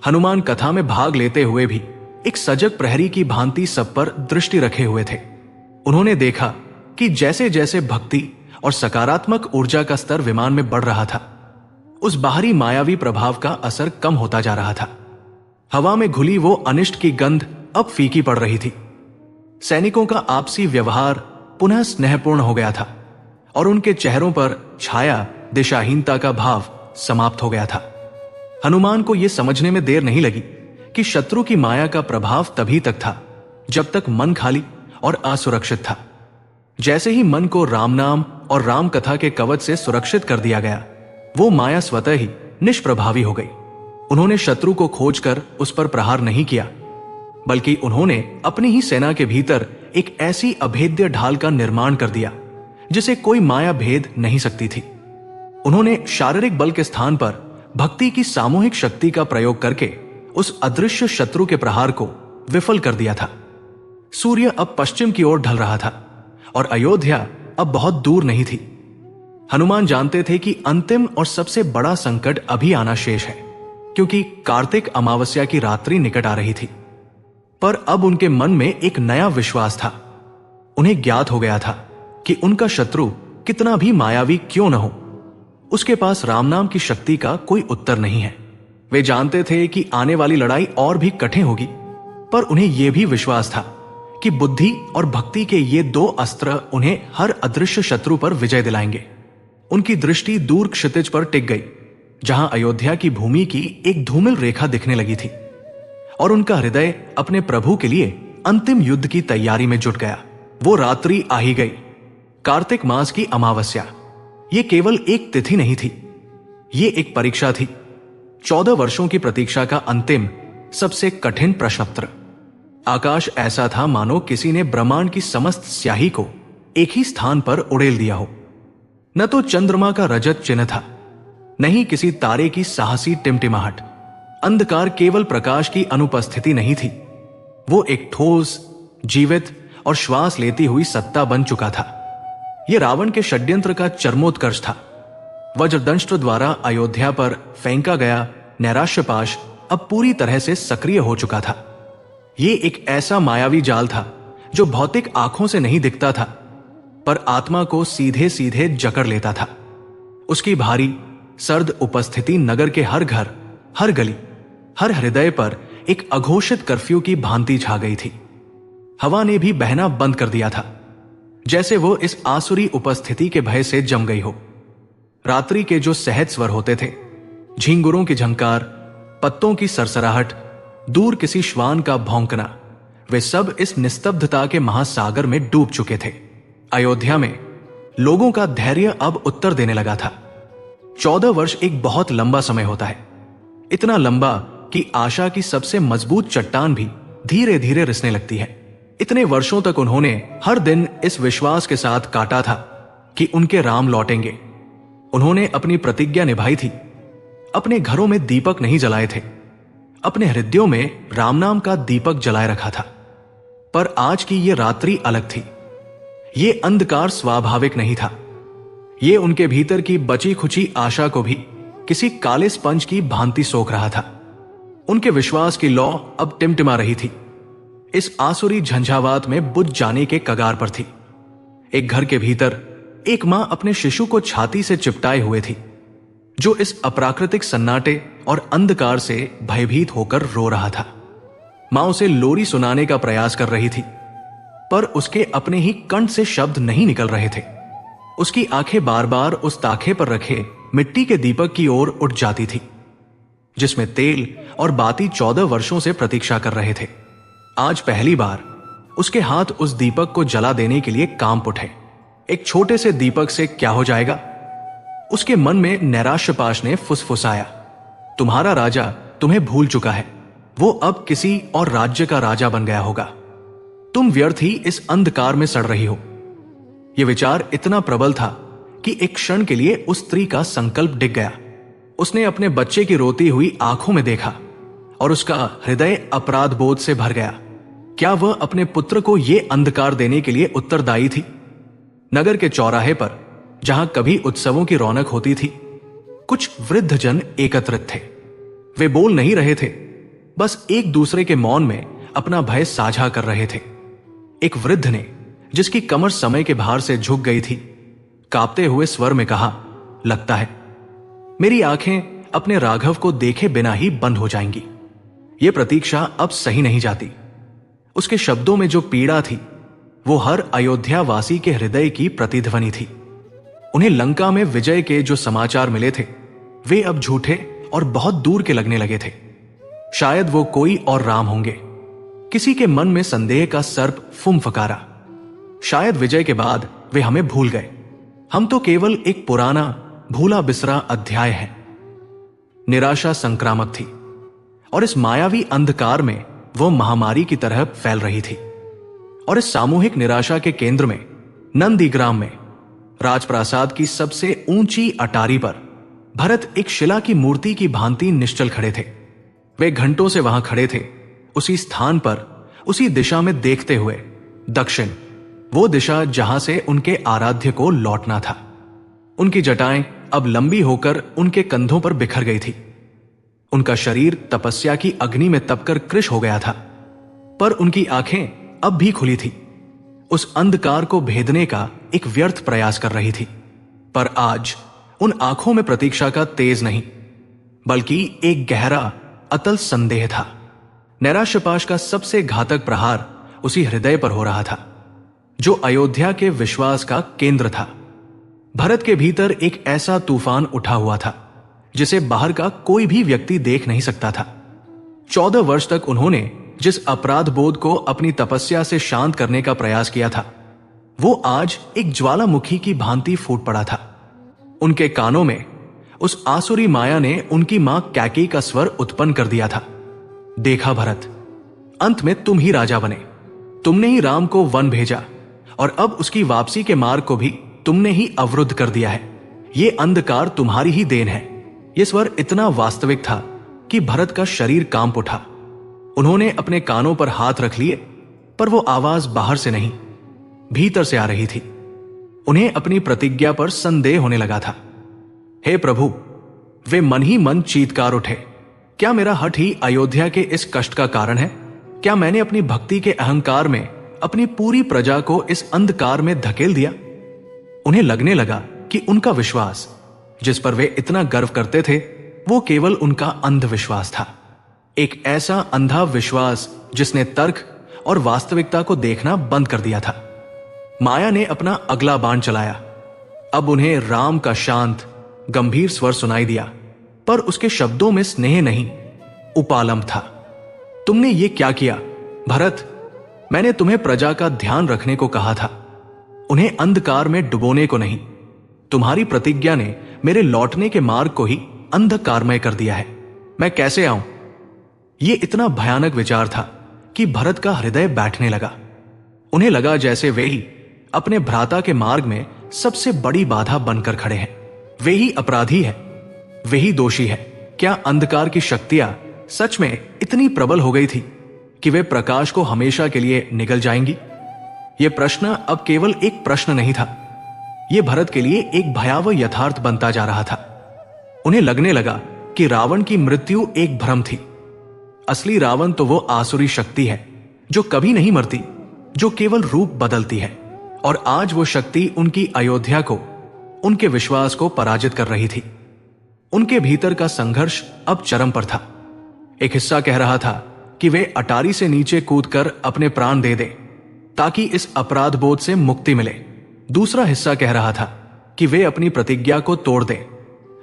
हनुमान कथा में भाग लेते हुए भी एक सजग प्रहरी की भांति सब पर दृष्टि रखे हुए थे। उन्होंने देखा कि जैसे जैसे भक्ति और सकारात्मक ऊर्जा का स्तर विमान में बढ़ रहा था, उस बाहरी मायावी प्रभाव का असर कम होता जा रहा था। हवा में घुली वो अनिष्ट की गंध अब फीकी पड़ रही थी। सैनिकों का आपसी व्यवहार पुनः स्नेहपूर्ण हो गया था और उनके चेहरों पर छाया दिशाहीनता का भाव समाप्त हो गया था। हनुमान को यह समझने में देर नहीं लगी कि शत्रु की माया का प्रभाव तभी तक था जब तक मन खाली और असुरक्षित था। जैसे ही मन को राम नाम और राम कथा के कवच से सुरक्षित कर दिया गया, वो माया स्वतः ही निष्प्रभावी हो गई। उन्होंने शत्रु को खोजकर उस पर प्रहार नहीं किया, बल्कि उन्होंने अपनी ही सेना के भीतर एक ऐसी अभेद्य ढाल का निर्माण कर दिया जिसे कोई माया भेद नहीं सकती थी। उन्होंने शारीरिक बल के स्थान पर भक्ति की सामूहिक शक्ति का प्रयोग करके उस अदृश्य शत्रु के प्रहार को विफल कर दिया था। सूर्य अब पश्चिम की ओर ढल रहा था और अयोध्या अब बहुत दूर नहीं थी। हनुमान जानते थे कि अंतिम और सबसे बड़ा संकट अभी आना शेष है, क्योंकि कार्तिक अमावस्या की रात्रि निकट आ रही थी। पर अब उनके मन में एक नया विश्वास था। उन्हें ज्ञात हो गया था कि उनका शत्रु कितना भी मायावी क्यों न हो, उसके पास राम नाम की शक्ति का कोई उत्तर नहीं है। वे जानते थे कि आने वाली लड़ाई और भी कठिन होगी, पर उन्हें यह भी विश्वास था कि बुद्धि और भक्ति के ये दो अस्त्र उन्हें हर अदृश्य शत्रु पर विजय दिलाएंगे। उनकी दृष्टि दूर क्षितिज पर टिक गई, जहां अयोध्या की भूमि की एक धूमिल रेखा दिखने लगी थी, और उनका हृदय अपने प्रभु के लिए अंतिम युद्ध की तैयारी में जुट गया। वो रात्रि आ ही गई, कार्तिक मास की अमावस्या। ये केवल एक तिथि नहीं थी, ये एक परीक्षा थी। 14 वर्षों की प्रतीक्षा का अंतिम सबसे कठिन प्रश्नोत्तर। आकाश ऐसा था मानो किसी ने ब्रह्मांड की समस्त स्याही को एक ही स्थान पर उड़ेल दिया हो। न तो चंद्रमा का रजत चिन्ह था, नहीं किसी तारे की साहसी टिमटिमाहट। अंधकार केवल प्रकाश की अनुपस्थिति नहीं थी, वो एक ठोस, जीवित और श्वास लेती हुई सत्ता बन चुका था। यह रावण के षड्यंत्र का चरमोत्कर्ष था। वज्रदंष्ट्र द्वारा अयोध्या पर फेंका गया नैराश्यपाश अब पूरी तरह से सक्रिय हो चुका था। ये एक ऐसा मायावी जाल था जो भौतिक आंखों से नहीं दिखता था, पर आत्मा को सीधे सीधे जकड़ लेता था। उसकी भारी सर्द उपस्थिति नगर के हर घर, हर गली, हर हृदय पर एक अघोषित कर्फ्यू की भांति छा गई थी। हवा ने भी बहना बंद कर दिया था। जैसे वो इस आसुरी उपस्थिति के भय से जम गई हो। रात्रि के जो सहज स्वर होते थे, झींगुरों की झंकार, पत्तों की सरसराहट, दूर किसी श्वान का भौंकना, वे सब इस निस्तब्धता के महासागर में डूब चुके थे। अयोध्या में लोगों का धैर्य अब उत्तर देने लगा था। 14 वर्ष एक बहुत लंबा समय होता है, इतना लंबा कि आशा की सबसे मजबूत चट्टान भी धीरे धीरे रिसने लगती है। इतने वर्षों तक उन्होंने हर दिन इस विश्वास के साथ काटा था कि उनके राम लौटेंगे। उन्होंने अपनी प्रतिज्ञा निभाई थी, अपने घरों में दीपक नहीं जलाए थे, अपने हृदयों में राम नाम का दीपक जलाए रखा था। पर आज की यह रात्रि अलग थी। ये अंधकार स्वाभाविक नहीं था। ये उनके भीतर की बची खुची आशा को भी किसी काले स्पंज की भांति सोख रहा था। उनके विश्वास की लौ अब टिमटिमा रही थी, इस आसुरी झंझावात में बुझ जाने के कगार पर थी। एक घर के भीतर एक मां अपने शिशु को छाती से चिपटाए हुए थी, जो इस अप्राकृतिक सन्नाटे और अंधकार से भयभीत होकर रो रहा था। मां उसे लोरी सुनाने का प्रयास कर रही थी, पर उसके अपने ही कंठ से शब्द नहीं निकल रहे थे। उसकी आंखें बार बार उस ताखे पर रखे मिट्टी के दीपक की ओर उठ जाती थी, जिसमें तेल और बाती 14 वर्षों से प्रतीक्षा कर रहे थे। आज पहली बार उसके हाथ उस दीपक को जला देने के लिए कांप उठे। एक छोटे से दीपक से क्या हो जाएगा? उसके मन में नैराश्यपाश ने फुसफुसाया, तुम्हारा राजा तुम्हें भूल चुका है, वो अब किसी और राज्य का राजा बन गया होगा। तुम व्यर्थ ही इस अंधकार में सड़ रही हो। यह विचार इतना प्रबल था कि एक क्षण के लिए उस स्त्री का संकल्प डिग गया। उसने अपने बच्चे की रोती हुई आंखों में देखा और उसका हृदय अपराध बोध से भर गया। क्या वह अपने पुत्र को यह अंधकार देने के लिए उत्तरदायी थी? नगर के चौराहे पर, जहां कभी उत्सवों की रौनक होती थी, कुछ वृद्ध जन एकत्रित थे। वे बोल नहीं रहे थे, बस एक दूसरे के मौन में अपना भय साझा कर रहे थे। एक वृद्ध ने, जिसकी कमर समय के भार से झुक गई थी, कांपते हुए स्वर में कहा, लगता है मेरी आंखें अपने राघव को देखे बिना ही बंद हो जाएंगी। यह प्रतीक्षा अब सही नहीं जाती। उसके शब्दों में जो पीड़ा थी, वो हर अयोध्या वासी के हृदय की प्रतिध्वनि थी। उन्हें लंका में विजय के जो समाचार मिले थे, वे अब झूठे और बहुत दूर के लगने लगे थे। शायद वो कोई और राम होंगे। किसी के मन में संदेह का सर्प फुमफकारा। शायद विजय के बाद वे हमें भूल गए। हम तो केवल एक पुराना भूला बिसरा अध्याय है। निराशा संक्रामक थी और इस मायावी अंधकार में वो महामारी की तरह फैल रही थी। और इस सामूहिक निराशा के केंद्र में, नंदीग्राम में, राजप्रासाद की सबसे ऊंची अटारी पर भरत एक शिला की मूर्ति की भांति निश्चल खड़े थे। वे घंटों से वहां खड़े थे, उसी स्थान पर, उसी दिशा में देखते हुए, दक्षिण, वो दिशा जहां से उनके आराध्य को लौटना था। उनकी जटाएं अब लंबी होकर उनके कंधों पर बिखर गई थी। उनका शरीर तपस्या की अग्नि में तपकर कृश हो गया था, पर उनकी आंखें अब भी खुली थी, उस अंधकार को भेदने का एक व्यर्थ प्रयास कर रही थी। पर आज उन आंखों में प्रतीक्षा का तेज नहीं, बल्कि एक गहरा अतल संदेह था। नैराश्यपाश का सबसे घातक प्रहार उसी हृदय पर हो रहा था, जो अयोध्या के विश्वास का केंद्र था। भरत के भीतर एक ऐसा तूफान उठा हुआ था, जिसे बाहर का कोई भी व्यक्ति देख नहीं सकता था। 14 वर्ष तक उन्होंने जिस अपराध बोध को अपनी तपस्या से शांत करने का प्रयास किया था, वो आज एक ज्वालामुखी की भांति फूट पड़ा था। उनके कानों में उस आसुरी माया ने उनकी मां कैकेयी का स्वर उत्पन्न कर दिया था, देखा भरत, अंत में तुम ही राजा बने। तुमने ही राम को वन भेजा और अब उसकी वापसी के मार्ग को भी तुमने ही अवरुद्ध कर दिया है। ये अंधकार तुम्हारी ही देन है। यह स्वर इतना वास्तविक था कि भरत का शरीर कांप उठा। उन्होंने अपने कानों पर हाथ रख लिए, पर वो आवाज बाहर से नहीं, भीतर से आ रही थी। उन्हें अपनी प्रतिज्ञा पर संदेह होने लगा था। हे प्रभु, वे मन ही मन चीत्कार उठे, क्या मेरा हठ ही अयोध्या के इस कष्ट का कारण है? क्या मैंने अपनी भक्ति के अहंकार में अपनी पूरी प्रजा को इस अंधकार में धकेल दिया? उन्हें लगने लगा कि उनका विश्वास, जिस पर वे इतना गर्व करते थे, वो केवल उनका अंधविश्वास था। एक ऐसा अंधा विश्वास जिसने तर्क और वास्तविकता को देखना बंद कर दिया था। माया ने अपना अगला बाण चलाया। अब उन्हें राम का शांत गंभीर स्वर सुनाई दिया, पर उसके शब्दों में स्नेह नहीं, उपालंब था। तुमने ये क्या किया भरत? मैंने तुम्हें प्रजा का ध्यान रखने को कहा था, उन्हें अंधकार में डुबोने को नहीं। तुम्हारी प्रतिज्ञा ने मेरे लौटने के मार्ग को ही अंधकारमय कर दिया है। मैं कैसे आऊं? यह इतना भयानक विचार था कि भरत का हृदय बैठने लगा। उन्हें लगा जैसे वे ही अपने भ्राता के मार्ग में सबसे बड़ी बाधा बनकर खड़े हैं। वे ही अपराधी है, वे ही दोषी है। क्या अंधकार की शक्तियां सच में इतनी प्रबल हो गई थी कि वे प्रकाश को हमेशा के लिए निगल जाएंगी? यह प्रश्न अब केवल एक प्रश्न नहीं था, यह भरत के लिए एक भयावह यथार्थ बनता जा रहा था। उन्हें लगने लगा कि रावण की मृत्यु एक भ्रम थी। असली रावण तो वो आसुरी शक्ति है जो कभी नहीं मरती, जो केवल रूप बदलती है। और आज वो शक्ति उनकी अयोध्या को, उनके विश्वास को पराजित कर रही थी। उनके भीतर का संघर्ष अब चरम पर था। एक हिस्सा कह रहा था कि वे अटारी से नीचे कूदकर अपने प्राण दे दे ताकि इस अपराध बोध से मुक्ति मिले। दूसरा हिस्सा कह रहा था कि वे अपनी प्रतिज्ञा को तोड़ दें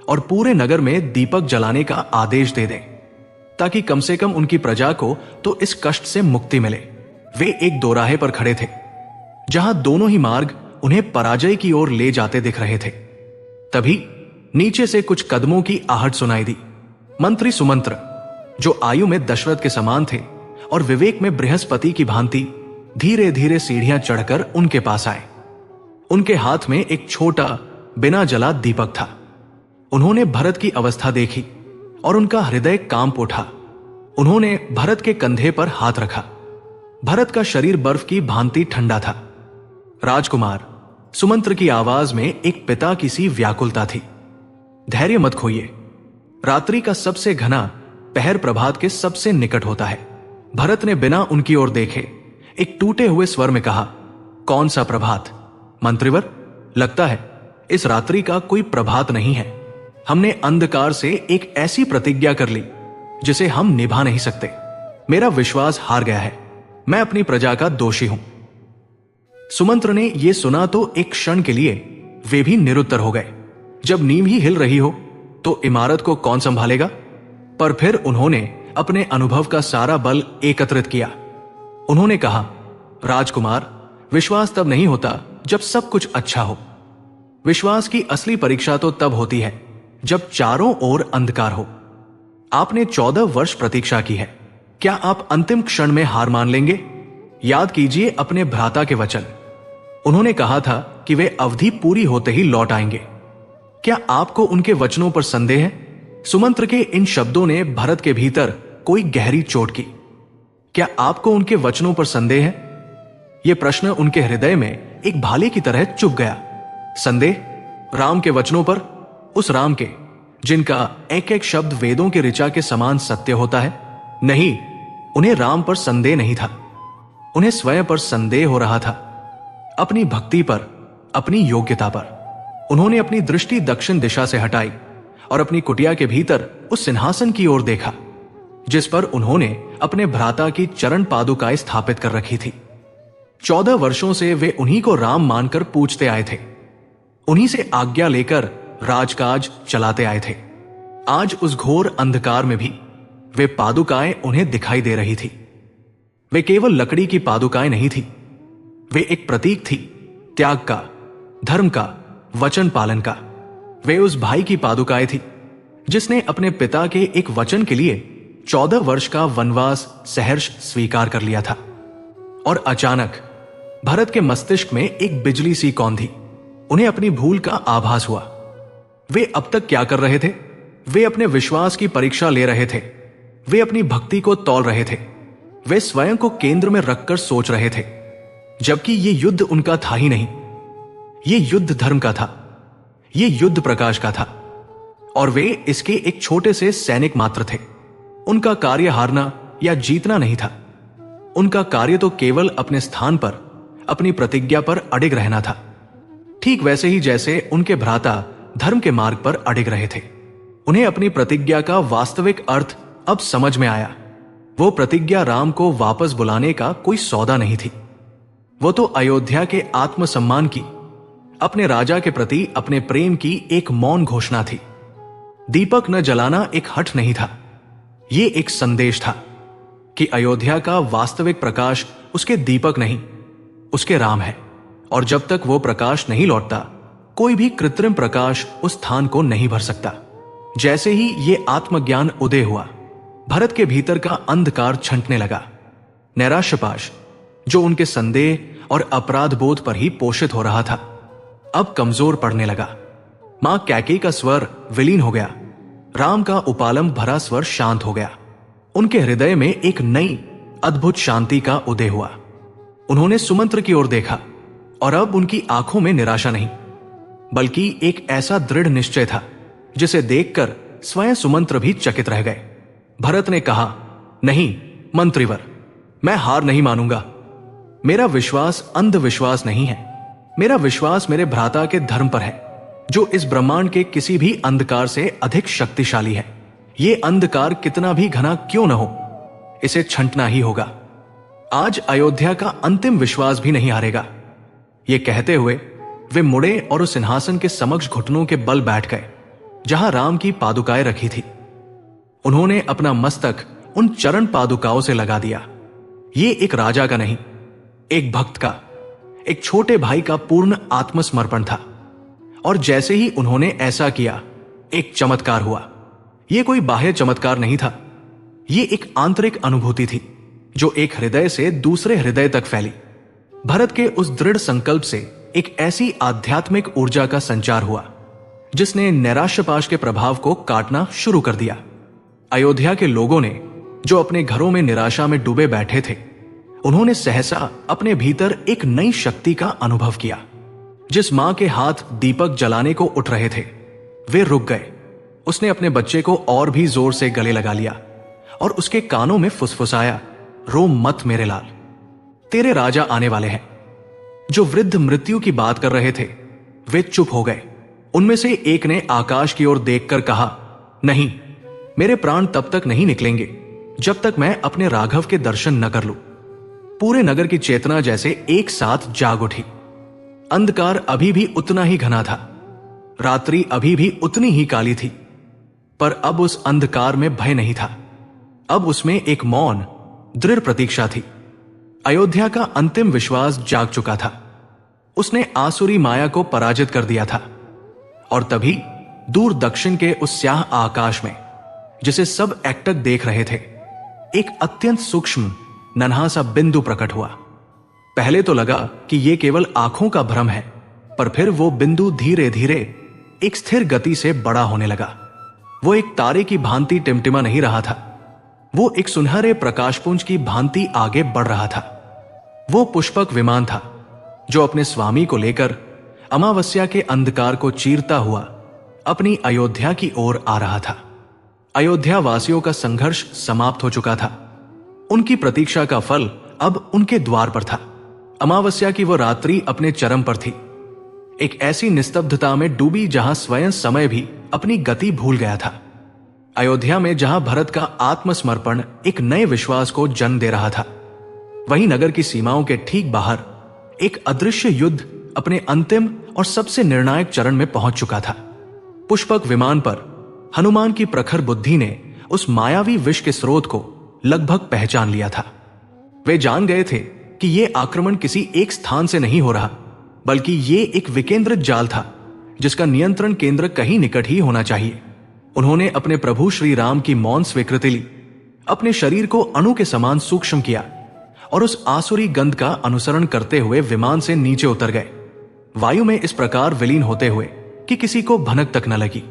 और पूरे नगर में दीपक जलाने का आदेश दे दें ताकि कम से कम उनकी प्रजा को तो इस कष्ट से मुक्ति मिले। वे एक दोराहे पर खड़े थे जहां दोनों ही मार्ग उन्हें पराजय की ओर ले जाते दिख रहे थे। तभी नीचे से कुछ कदमों की आहट सुनाई दी। मंत्री सुमंत्र, जो आयु में दशरथ के समान थे और विवेक में बृहस्पति की भांति, धीरे धीरे सीढ़ियां चढ़कर उनके पास आए। उनके हाथ में एक छोटा बिना जला दीपक था। उन्होंने भरत की अवस्था देखी और उनका हृदय कांप उठा। उन्होंने भरत के कंधे पर हाथ रखा। भरत का शरीर बर्फ की भांति ठंडा था। राजकुमार, सुमंत्र की आवाज में एक पिता की सी व्याकुलता थी। धैर्य मत खोइए, रात्रि का सबसे घना पहर प्रभात के सबसे निकट होता है। भरत ने बिना उनकी ओर देखे एक टूटे हुए स्वर में कहा, कौन सा प्रभात मंत्रिवर? लगता है इस रात्रि का कोई प्रभात नहीं है। हमने अंधकार से एक ऐसी प्रतिज्ञा कर ली जिसे हम निभा नहीं सकते। मेरा विश्वास हार गया है। मैं अपनी प्रजा का दोषी हूं। सुमंत्र ने यह सुना तो एक क्षण के लिए वे भी निरुत्तर हो गए। जब नींव ही हिल रही हो तो इमारत को कौन संभालेगा? पर फिर उन्होंने अपने अनुभव का सारा बल एकत्रित किया। उन्होंने कहा, राजकुमार, विश्वास तब नहीं होता जब सब कुछ अच्छा हो। विश्वास की असली परीक्षा तो तब होती है जब चारों ओर अंधकार हो। आपने 14 वर्ष प्रतीक्षा की है। क्या आप अंतिम क्षण में हार मान लेंगे? याद कीजिए अपने भ्राता के वचन। उन्होंने कहा था कि वे अवधि पूरी होते ही लौट आएंगे। क्या आपको उनके वचनों पर संदेह है? सुमंत्र के इन शब्दों ने भरत के भीतर कोई गहरी चोट की। क्या आपको उनके वचनों पर संदेह है? यह प्रश्न उनके हृदय में एक भाले की तरह चुभ गया। संदेह? राम के वचनों पर? उस राम के जिनका एक एक शब्द वेदों के ऋचा के समान सत्य होता है? नहीं, उन्हें राम पर संदेह नहीं था। उन्हें स्वयं पर संदेह हो रहा था, अपनी भक्ति पर, अपनी योग्यता पर। उन्होंने अपनी दृष्टि दक्षिण दिशा से हटाई और अपनी कुटिया के भीतर उस सिंहासन की ओर देखा जिस पर उन्होंने अपने भ्राता की चरण पादुकाएं स्थापित कर रखी थी। 14 वर्षों से वे उन्हीं को राम मानकर पूजते आए थे, उन्हीं से आज्ञा लेकर राजकाज चलाते आए थे। आज उस घोर अंधकार में भी वे पादुकाएं उन्हें दिखाई दे रही थी। वे केवल लकड़ी की पादुकाएं नहीं थी, वे एक प्रतीक थी त्याग का, धर्म का, वचन पालन का। वे उस भाई की पादुकाएं थी जिसने अपने पिता के एक वचन के लिए 14 वर्ष का वनवास सहर्ष स्वीकार कर लिया था। और अचानक भरत के मस्तिष्क में एक बिजली सी कौंधी। उन्हें अपनी भूल का आभास हुआ। वे अब तक क्या कर रहे थे? वे अपने विश्वास की परीक्षा ले रहे थे। वे अपनी भक्ति को तौल रहे थे। वे स्वयं को केंद्र में रखकर सोच रहे थे, जबकि यह युद्ध उनका था ही नहीं। यह युद्ध धर्म का था, यह युद्ध प्रकाश का था, और वे इसके एक छोटे से सैनिक मात्र थे। उनका कार्य हारना या जीतना नहीं था। उनका कार्य तो केवल अपने स्थान पर, अपनी प्रतिज्ञा पर अडिग रहना था, ठीक वैसे ही जैसे उनके भ्राता धर्म के मार्ग पर अडिग रहे थे। उन्हें अपनी प्रतिज्ञा का वास्तविक अर्थ अब समझ में आया। वो प्रतिज्ञा राम को वापस बुलाने का कोई सौदा नहीं थी। वो तो अयोध्या के आत्मसम्मान की, अपने राजा के प्रति अपने प्रेम की एक मौन घोषणा थी। दीपक न जलाना एक हठ नहीं था, ये एक संदेश था कि अयोध्या का वास्तविक प्रकाश उसके दीपक नहीं, उसके राम है, और जब तक वो प्रकाश नहीं लौटता, कोई भी कृत्रिम प्रकाश उस स्थान को नहीं भर सकता। जैसे ही ये आत्मज्ञान उदय हुआ, भरत के भीतर का अंधकार छंटने लगा। नैराश्यपाश, जो उनके संदेह और अपराध बोध पर ही पोषित हो रहा था, अब कमजोर पड़ने लगा। मां कैकेयी का स्वर विलीन हो गया, राम का उपालंब भरा स्वर शांत हो गया। उनके हृदय में एक नई अद्भुत शांति का उदय हुआ। उन्होंने सुमंत्र की ओर देखा, और अब उनकी आंखों में निराशा नहीं, बल्कि एक ऐसा दृढ़ निश्चय था जिसे देखकर स्वयं सुमंत्र भी चकित रह गए। भरत ने कहा, नहीं मंत्रीवर, मैं हार नहीं मानूंगा। मेरा विश्वास अंधविश्वास नहीं है। मेरा विश्वास मेरे भ्राता के धर्म पर है, जो इस ब्रह्मांड के किसी भी अंधकार से अधिक शक्तिशाली है। यह अंधकार कितना भी घना क्यों न हो, इसे छंटना ही होगा। आज अयोध्या का अंतिम विश्वास भी नहीं हारेगा। ये कहते हुए वे मुड़े और उस सिंहासन के समक्ष घुटनों के बल बैठ गए, जहां राम की पादुकाएं रखी थी। उन्होंने अपना मस्तक उन चरण पादुकाओं से लगा दिया। ये एक राजा का नहीं, एक भक्त का, एक छोटे भाई का पूर्ण आत्मसमर्पण था। और जैसे ही उन्होंने ऐसा किया, एक चमत्कार हुआ। यह कोई बाह्य चमत्कार नहीं था, यह एक आंतरिक अनुभूति थी, जो एक हृदय से दूसरे हृदय तक फैली। भरत के उस दृढ़ संकल्प से एक ऐसी आध्यात्मिक ऊर्जा का संचार हुआ, जिसने नैराश्यपाश के प्रभाव को काटना शुरू कर दिया। अयोध्या के लोगों ने, जो अपने घरों में निराशा में डूबे बैठे थे, उन्होंने सहसा अपने भीतर एक नई शक्ति का अनुभव किया। जिस मां के हाथ दीपक जलाने को उठ रहे थे, वे रुक गए। उसने अपने बच्चे को और भी जोर से गले लगा लिया और उसके कानों में फुसफुसाया, रो मत मेरे लाल, तेरे राजा आने वाले हैं। जो वृद्ध मृत्यु की बात कर रहे थे, वे चुप हो गए। उनमें से एक ने आकाश की ओर देखकर कहा, नहीं, मेरे प्राण तब तक नहीं निकलेंगे जब तक मैं अपने राघव के दर्शन न कर लूं। पूरे नगर की चेतना जैसे एक साथ जाग उठी। अंधकार अभी भी उतना ही घना था, रात्रि अभी भी उतनी ही काली थी, पर अब उस अंधकार में भय नहीं था। अब उसमें एक मौन, दृढ़ प्रतीक्षा थी। अयोध्या का अंतिम विश्वास जाग चुका था। उसने आसुरी माया को पराजित कर दिया था। और तभी दूर दक्षिण के उस स्याह आकाश में, जिसे सब एकटक देख रहे थे, एक अत्यंत सूक्ष्म नन्हा सा बिंदु प्रकट हुआ। पहले तो लगा कि यह केवल आंखों का भ्रम है, पर फिर वो बिंदु धीरे धीरे एक स्थिर गति से बड़ा होने लगा। वो एक तारे की भांति टिमटिमा नहीं रहा था, वो एक सुनहरे प्रकाशपुंज की भांति आगे बढ़ रहा था। वो पुष्पक विमान था, जो अपने स्वामी को लेकर अमावस्या के अंधकार को चीरता हुआ अपनी अयोध्या की ओर आ रहा था। अयोध्या वासियों का संघर्ष समाप्त हो चुका था। उनकी प्रतीक्षा का फल अब उनके द्वार पर था। अमावस्या की वो रात्रि अपने चरम पर थी, एक ऐसी निस्तब्धता में डूबी जहां स्वयं समय भी अपनी गति भूल गया था। अयोध्या में जहां भरत का आत्मसमर्पण एक नए विश्वास को जन्म दे रहा था, वहीं नगर की सीमाओं के ठीक बाहर एक अदृश्य युद्ध अपने अंतिम और सबसे निर्णायक चरण में पहुंच चुका था। पुष्पक विमान पर हनुमान की प्रखर बुद्धि ने उस मायावी विष के स्रोत को लगभग पहचान लिया था। वे जान गए थे कि यह आक्रमण किसी एक स्थान से नहीं हो रहा, बल्कि यह एक विकेंद्रित जाल था, जिसका नियंत्रण केंद्र कहीं निकट ही होना चाहिए। उन्होंने अपने प्रभु श्री राम की मौन स्वीकृति ली, अपने शरीर को अणु के समान सूक्ष्म किया और उस आसुरी गंध का अनुसरण करते हुए विमान से नीचे उतर गए, वायु में इस प्रकार विलीन होते हुए कि किसी को भनक तक न लगी।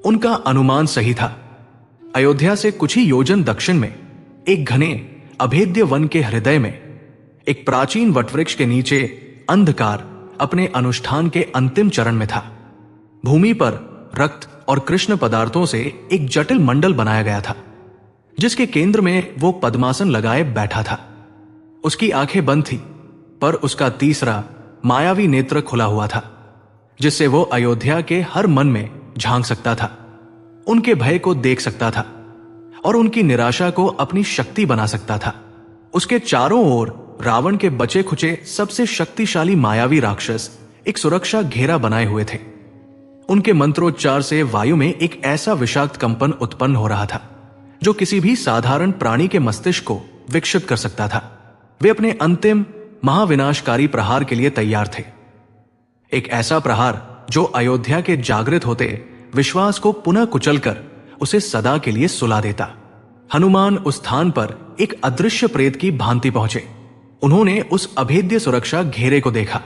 उनका अनुमान सही था। अयोध्या से कुछ ही योजन दक्षिण में एक घने अभेद्य वन के हृदय में एक प्राचीन वटवृक्ष के नीचे अंधकार अपने अनुष्ठान के अंतिम चरण में था। भूमि पर रक्त और कृष्ण पदार्थों से एक जटिल मंडल बनाया गया था, जिसके केंद्र में वो पद्मासन लगाए बैठा था। उसकी आंखें बंद थी, पर उसका तीसरा मायावी नेत्र खुला हुआ था, जिससे वो अयोध्या के हर मन में झांक सकता था, उनके भय को देख सकता था और उनकी निराशा को अपनी शक्ति बना सकता था। उसके चारों ओर रावण के बचे खुचे सबसे शक्तिशाली मायावी राक्षस एक सुरक्षा घेरा बनाए हुए थे। उनके मंत्रोच्चार से वायु में एक ऐसा विषाक्त कंपन उत्पन्न हो रहा था जो किसी भी साधारण प्राणी के मस्तिष्क को विक्षिप्त कर सकता था। वे अपने अंतिम महाविनाशकारी प्रहार के लिए तैयार थे। एक ऐसा प्रहार जो अयोध्या के जागृत होते विश्वास को पुनः कुचलकर उसे सदा के लिए सुला देता। हनुमान उस स्थान पर एक अदृश्य प्रेत की भांति पहुंचे। उन्होंने उस अभेद्य सुरक्षा घेरे को देखा।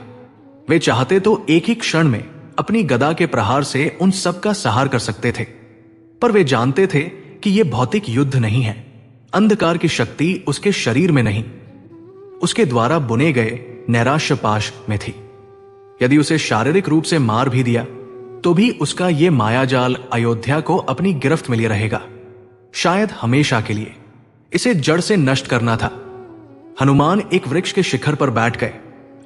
वे चाहते तो एक ही क्षण में अपनी गदा के प्रहार से उन सबका संहार कर सकते थे, पर वे जानते थे कि यह भौतिक युद्ध नहीं है। अंधकार की शक्ति उसके शरीर में नहीं, उसके द्वारा बुने गए नैराश्य पाश में थी। यदि उसे शारीरिक रूप से मार भी दिया तो भी उसका यह मायाजाल अयोध्या को अपनी गिरफ्त में लिए रहेगा, शायद हमेशा के लिए। इसे जड़ से नष्ट करना था। हनुमान एक वृक्ष के शिखर पर बैठ गए,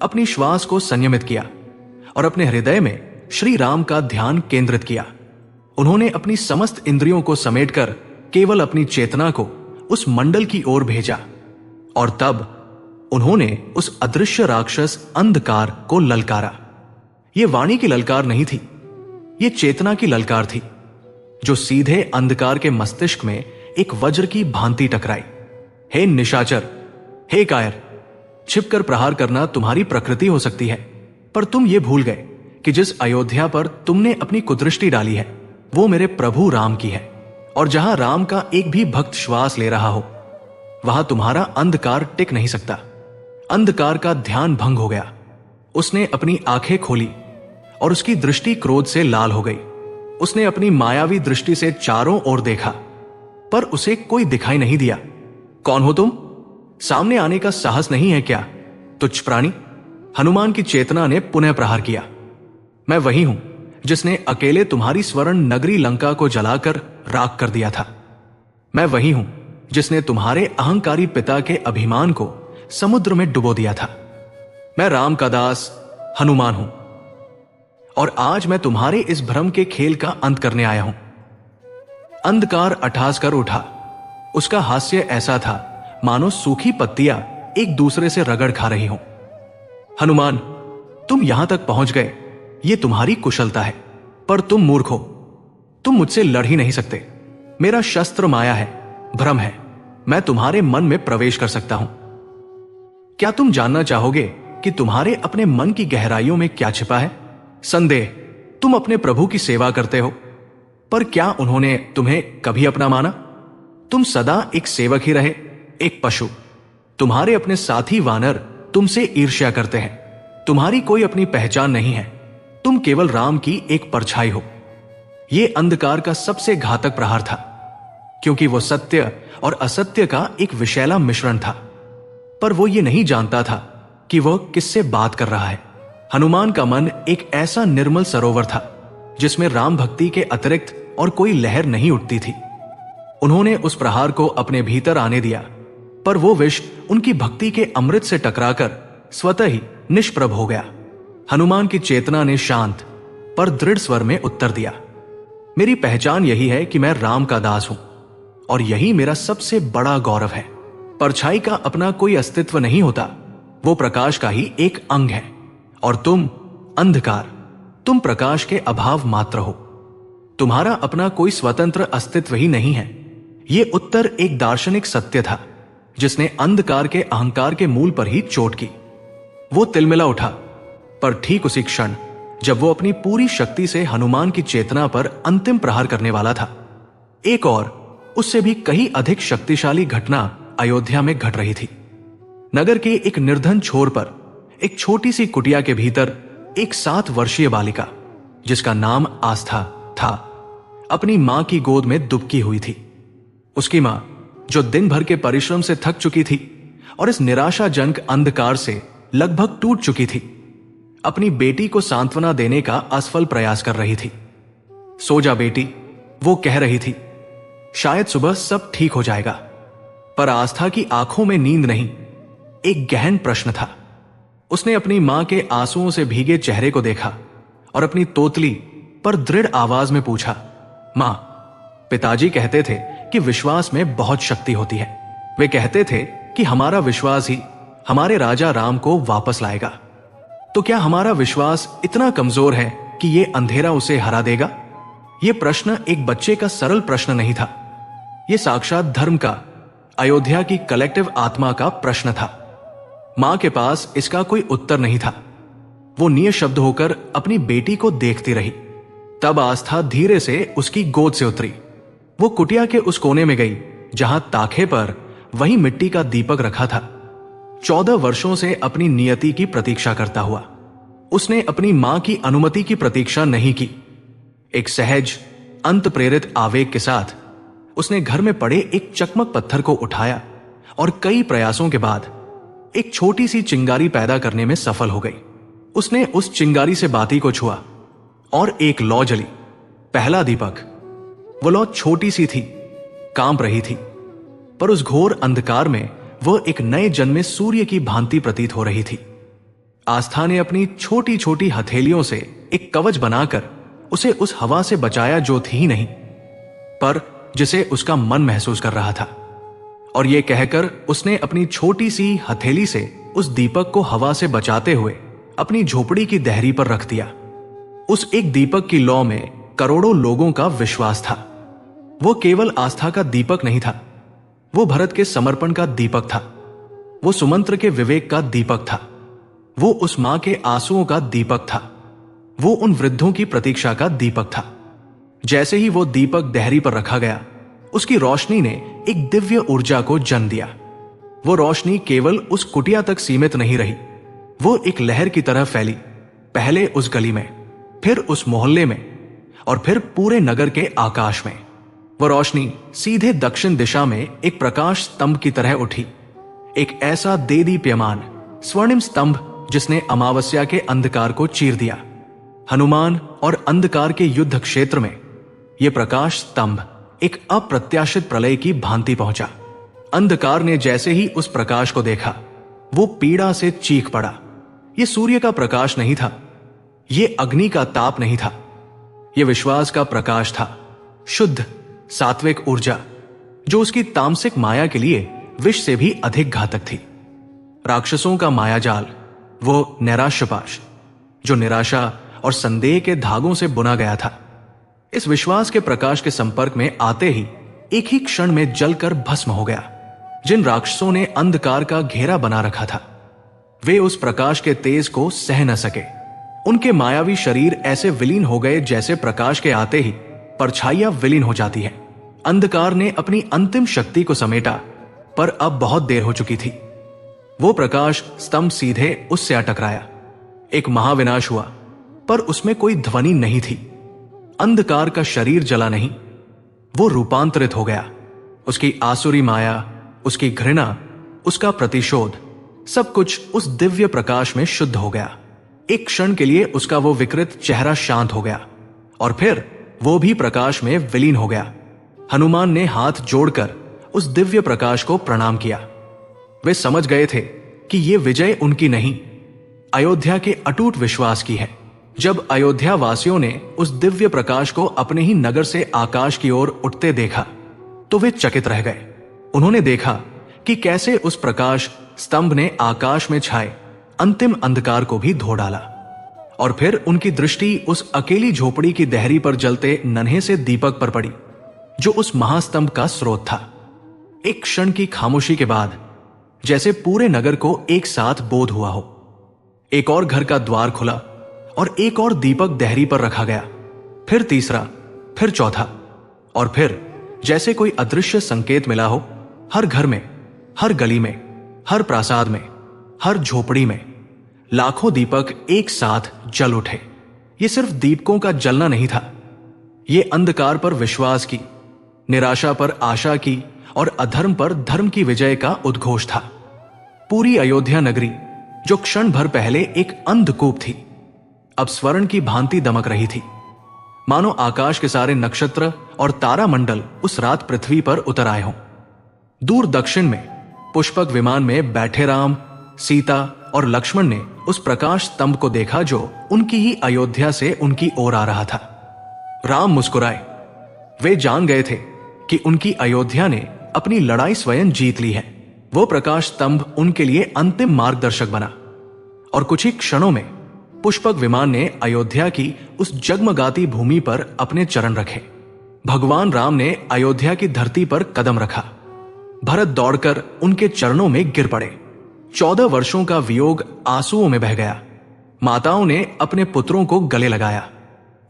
अपनी श्वास को संयमित किया और अपने हृदय में श्री राम का ध्यान केंद्रित किया। उन्होंने अपनी समस्त इंद्रियों को समेटकर केवल अपनी चेतना को उस मंडल की ओर भेजा और तब उन्होंने उस अदृश्य राक्षस अंधकार को ललकारा। यह वाणी की ललकार नहीं थी, यह चेतना की ललकार थी जो सीधे अंधकार के मस्तिष्क में एक वज्र की भांति टकराई। हे निशाचर, हे कायर, छिपकर प्रहार करना तुम्हारी प्रकृति हो सकती है, पर तुम ये भूल गए कि जिस अयोध्या पर तुमने अपनी कुदृष्टि डाली है वो मेरे प्रभु राम की है, और जहां राम का एक भी भक्त श्वास ले रहा हो वहां तुम्हारा अंधकार टिक नहीं सकता। अंधकार का ध्यान भंग हो गया। उसने अपनी आंखें खोली और उसकी दृष्टि क्रोध से लाल हो गई। उसने अपनी मायावी दृष्टि से चारों ओर देखा, पर उसे कोई दिखाई नहीं दिया। कौन हो तुम? सामने आने का साहस नहीं है क्या, तुच्छ प्राणी? हनुमान की चेतना ने पुनः प्रहार किया। मैं वही हूं जिसने अकेले तुम्हारी स्वर्ण नगरी लंका को जलाकर राख कर दिया था। मैं वही हूं जिसने तुम्हारे अहंकारी पिता के अभिमान को समुद्र में डुबो दिया था। मैं राम का दास हनुमान हूं और आज मैं तुम्हारे इस भ्रम के खेल का अंत करने आया हूं। अंधकार अठास कर उठा। उसका हास्य ऐसा था मानो सूखी पत्तियां एक दूसरे से रगड़ खा रही हों। हनुमान, तुम यहां तक पहुंच गए, यह तुम्हारी कुशलता है, पर तुम मूर्ख हो। तुम मुझसे लड़ ही नहीं सकते। मेरा शस्त्र माया है, भ्रम है। मैं तुम्हारे मन में प्रवेश कर सकता हूं। क्या तुम जानना चाहोगे कि तुम्हारे अपने मन की गहराइयों में क्या छिपा है? संदेह। तुम अपने प्रभु की सेवा करते हो, पर क्या उन्होंने तुम्हें कभी अपना माना? तुम सदा एक सेवक ही रहे, एक पशु। तुम्हारे अपने साथी वानर तुमसे ईर्ष्या करते हैं। तुम्हारी कोई अपनी पहचान नहीं है। तुम केवल राम की एक परछाई हो। यह अंधकार का सबसे घातक प्रहार था, क्योंकि वो सत्य और असत्य का एक विषैला मिश्रण था, पर वो ये नहीं जानता था कि वह किससे बात कर रहा है। हनुमान का मन एक ऐसा निर्मल सरोवर था जिसमें राम भक्ति के अतिरिक्त और कोई लहर नहीं उठती थी। उन्होंने उस प्रहार को अपने भीतर आने दिया, पर वो विष उनकी भक्ति के अमृत से टकराकर स्वतः ही निष्प्रभ हो गया। हनुमान की चेतना ने शांत पर दृढ़ स्वर में उत्तर दिया, मेरी पहचान यही है कि मैं राम का दास हूं, और यही मेरा सबसे बड़ा गौरव है। परछाई का अपना कोई अस्तित्व नहीं होता, वो प्रकाश का ही एक अंग है, और तुम अंधकार, तुम प्रकाश के अभाव मात्र हो। तुम्हारा अपना कोई स्वतंत्र अस्तित्व ही नहीं है। ये उत्तर एक दार्शनिक सत्य था जिसने अंधकार के अहंकार के मूल पर ही चोट की। वो तिलमिला उठा, पर ठीक उसी क्षण जब वो अपनी पूरी शक्ति से हनुमान की चेतना पर अंतिम प्रहार करने वाला था, एक और उससे भी कहीं अधिक शक्तिशाली घटना अयोध्या में घट रही थी। नगर के एक निर्धन छोर पर एक छोटी सी कुटिया के भीतर एक 7 वर्षीय बालिका, जिसका नाम आस्था था, अपनी मां की गोद में दुबकी हुई थी। उसकी मां, जो दिन भर के परिश्रम से थक चुकी थी और इस निराशाजनक अंधकार से लगभग टूट चुकी थी, अपनी बेटी को सांत्वना देने का असफल प्रयास कर रही थी। सो जा बेटी, वो कह रही थी, शायद सुबह सब ठीक हो जाएगा। पर आस्था की आंखों में नींद नहीं, एक गहन प्रश्न था। उसने अपनी मां के आंसुओं से भीगे चेहरे को देखा और अपनी तोतली पर दृढ़ आवाज में पूछा, मां, पिताजी कहते थे कि विश्वास में बहुत शक्ति होती है। वे कहते थे कि हमारा विश्वास ही हमारे राजा राम को वापस लाएगा। तो क्या हमारा विश्वास इतना कमजोर है कि ये अंधेरा उसे हरा देगा? यह प्रश्न एक बच्चे का सरल प्रश्न नहीं था। यह साक्षात धर्म का, अयोध्या की कलेक्टिव आत्मा का प्रश्न था। मां के पास इसका कोई उत्तर नहीं था। वो निःशब्द होकर अपनी बेटी को देखती रही। तब आस्था धीरे से उसकी गोद से उतरी। वो कुटिया के उस कोने में गई जहां ताखे पर वही मिट्टी का दीपक रखा था। 14 वर्षों से अपनी नियति की प्रतीक्षा करता हुआ उसने अपनी मां की अनुमति की प्रतीक्षा नहीं की। एक सहज, अंत प्रेरित आवेग के साथ उसने घर में पड़े एक चकमक पत्थर को उठाया और कई प्रयासों के बाद एक छोटी सी चिंगारी पैदा करने में सफल हो गई। उसने उस चिंगारी से बाती को छुआ और एक लौ जली। पहला दीपक। वो लौ छोटी सी थी, कांप रही थी, पर उस घोर अंधकार में वह एक नए जन्मे सूर्य की भांति प्रतीत हो रही थी। आस्था ने अपनी छोटी छोटी हथेलियों से एक कवच बनाकर उसे उस हवा से बचाया जो थी ही नहीं, पर जिसे उसका मन महसूस कर रहा था। और यह कहकर उसने अपनी छोटी सी हथेली से उस दीपक को हवा से बचाते हुए अपनी झोपड़ी की दहरी पर रख दिया। उस एक दीपक की लौ में करोड़ों लोगों का विश्वास था। वो केवल आस्था का दीपक नहीं था, वो भरत के समर्पण का दीपक था, वो सुमंत्र के विवेक का दीपक था, वो उस मां के आंसुओं का दीपक था, वो उन वृद्धों की प्रतीक्षा का दीपक था। जैसे ही वो दीपक दहरी पर रखा गया, उसकी रोशनी ने एक दिव्य ऊर्जा को जन्म दिया। वो रोशनी केवल उस कुटिया तक सीमित नहीं रही, वो एक लहर की तरह फैली, पहले उस गली में, फिर उस मोहल्ले में और फिर पूरे नगर के आकाश में। वो रोशनी सीधे दक्षिण दिशा में एक प्रकाश स्तंभ की तरह उठी, एक ऐसा देदीप्यमान स्वर्णिम स्तंभ जिसने अमावस्या के अंधकार को चीर दिया। हनुमान और अंधकार के युद्ध क्षेत्र में यह प्रकाश स्तंभ एक अप्रत्याशित प्रलय की भांति पहुंचा। अंधकार ने जैसे ही उस प्रकाश को देखा, वो पीड़ा से चीख पड़ा। यह सूर्य का प्रकाश नहीं था, यह अग्नि का ताप नहीं था, यह विश्वास का प्रकाश था, शुद्ध सात्विक ऊर्जा जो उसकी तामसिक माया के लिए विष से भी अधिक घातक थी। राक्षसों का मायाजाल, वो नैराश्यपाश जो निराशा और संदेह के धागों से बुना गया था, इस विश्वास के प्रकाश के संपर्क में आते ही एक ही क्षण में जलकर भस्म हो गया। जिन राक्षसों ने अंधकार का घेरा बना रखा था, वे उस प्रकाश के तेज को सह न सके। उनके मायावी शरीर ऐसे विलीन हो गए जैसे प्रकाश के आते ही परछाइयां विलीन हो जाती है। अंधकार ने अपनी अंतिम शक्ति को समेटा, पर अब बहुत देर हो चुकी थी। वो प्रकाश स्तंभ सीधे उससे आ टकराया। एक महाविनाश हुआ, पर उसमें कोई ध्वनि नहीं थी। अंधकार का शरीर जला नहीं, वो रूपांतरित हो गया। उसकी आसुरी माया, उसकी घृणा, उसका प्रतिशोध, सब कुछ उस दिव्य प्रकाश में शुद्ध हो गया। एक क्षण के लिए उसका वो विकृत चेहरा शांत हो गया और फिर वो भी प्रकाश में विलीन हो गया। हनुमान ने हाथ जोड़कर उस दिव्य प्रकाश को प्रणाम किया। वे समझ गए थे कि ये विजय उनकी नहीं, अयोध्या के अटूट विश्वास की है। जब अयोध्या वासियों ने उस दिव्य प्रकाश को अपने ही नगर से आकाश की ओर उठते देखा, तो वे चकित रह गए। उन्होंने देखा कि कैसे उस प्रकाश स्तंभ ने आकाश में छाए अंतिम अंधकार को भी धो डाला। और फिर उनकी दृष्टि उस अकेली झोपड़ी की दहरी पर जलते नन्हे से दीपक पर पड़ी, जो उस महास्तंभ का स्रोत था। एक क्षण की खामोशी के बाद जैसे पूरे नगर को एक साथ बोध हुआ हो। एक और घर का द्वार खुला और एक और दीपक दहरी पर रखा गया, फिर तीसरा, फिर चौथा, और फिर जैसे कोई अदृश्य संकेत मिला हो, हर घर में, हर गली में, हर प्रासाद में, हर झोपड़ी में लाखों दीपक एक साथ जल उठे। ये सिर्फ दीपकों का जलना नहीं था, ये अंधकार पर विश्वास की, निराशा पर आशा की और अधर्म पर धर्म की विजय का उद्घोष था। पूरी अयोध्या नगरी, जो क्षण भर पहले एक अंधकूप थी, अब स्वर्ण की भांति दमक रही थी। मानो आकाश के सारे नक्षत्र और तारा मंडल उस रात पृथ्वी पर उतर आए हों। दूर दक्षिण में पुष्पक विमान में बैठे राम, सीता और लक्ष्मण ने उस प्रकाश स्तंभ को देखा जो उनकी ही अयोध्या से उनकी ओर आ रहा था। राम मुस्कुराए। वे जान गए थे कि उनकी अयोध्या ने अपनी लड़ाई स्वयं जीत ली है। वो प्रकाश स्तंभ उनके लिए अंतिम मार्गदर्शक बना और कुछ ही क्षणों में पुष्पक विमान ने अयोध्या की उस जगमगाती भूमि पर अपने चरण रखे। भगवान राम ने अयोध्या की धरती पर कदम रखा। भरत दौड़कर उनके चरणों में गिर पड़े। 14 वर्षों का वियोग आंसुओं में बह गया। माताओं ने अपने पुत्रों को गले लगाया।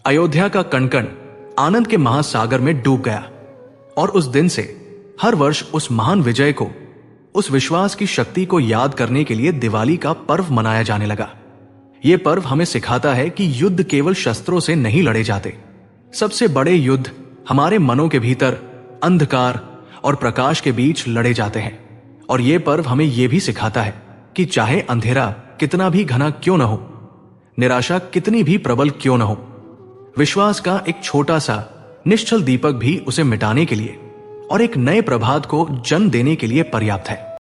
अयोध्या का कण-कण आनंद के महासागर में डूब गया। और उस दिन से हर वर्ष उस महान विजय को, उस विश्वास की शक्ति को याद करने के लिए दिवाली का पर्व मनाया जाने लगा। यह पर्व हमें सिखाता है कि युद्ध केवल शस्त्रों से नहीं लड़े जाते। सबसे बड़े युद्ध हमारे मनों के भीतर अंधकार और प्रकाश के बीच लड़े जाते हैं। और यह पर्व हमें यह भी सिखाता है कि चाहे अंधेरा कितना भी घना क्यों न हो, निराशा कितनी भी प्रबल क्यों न हो, विश्वास का एक छोटा सा निश्चल दीपक भी उसे मिटाने के लिए और एक नए प्रभात को जन्म देने के लिए पर्याप्त है।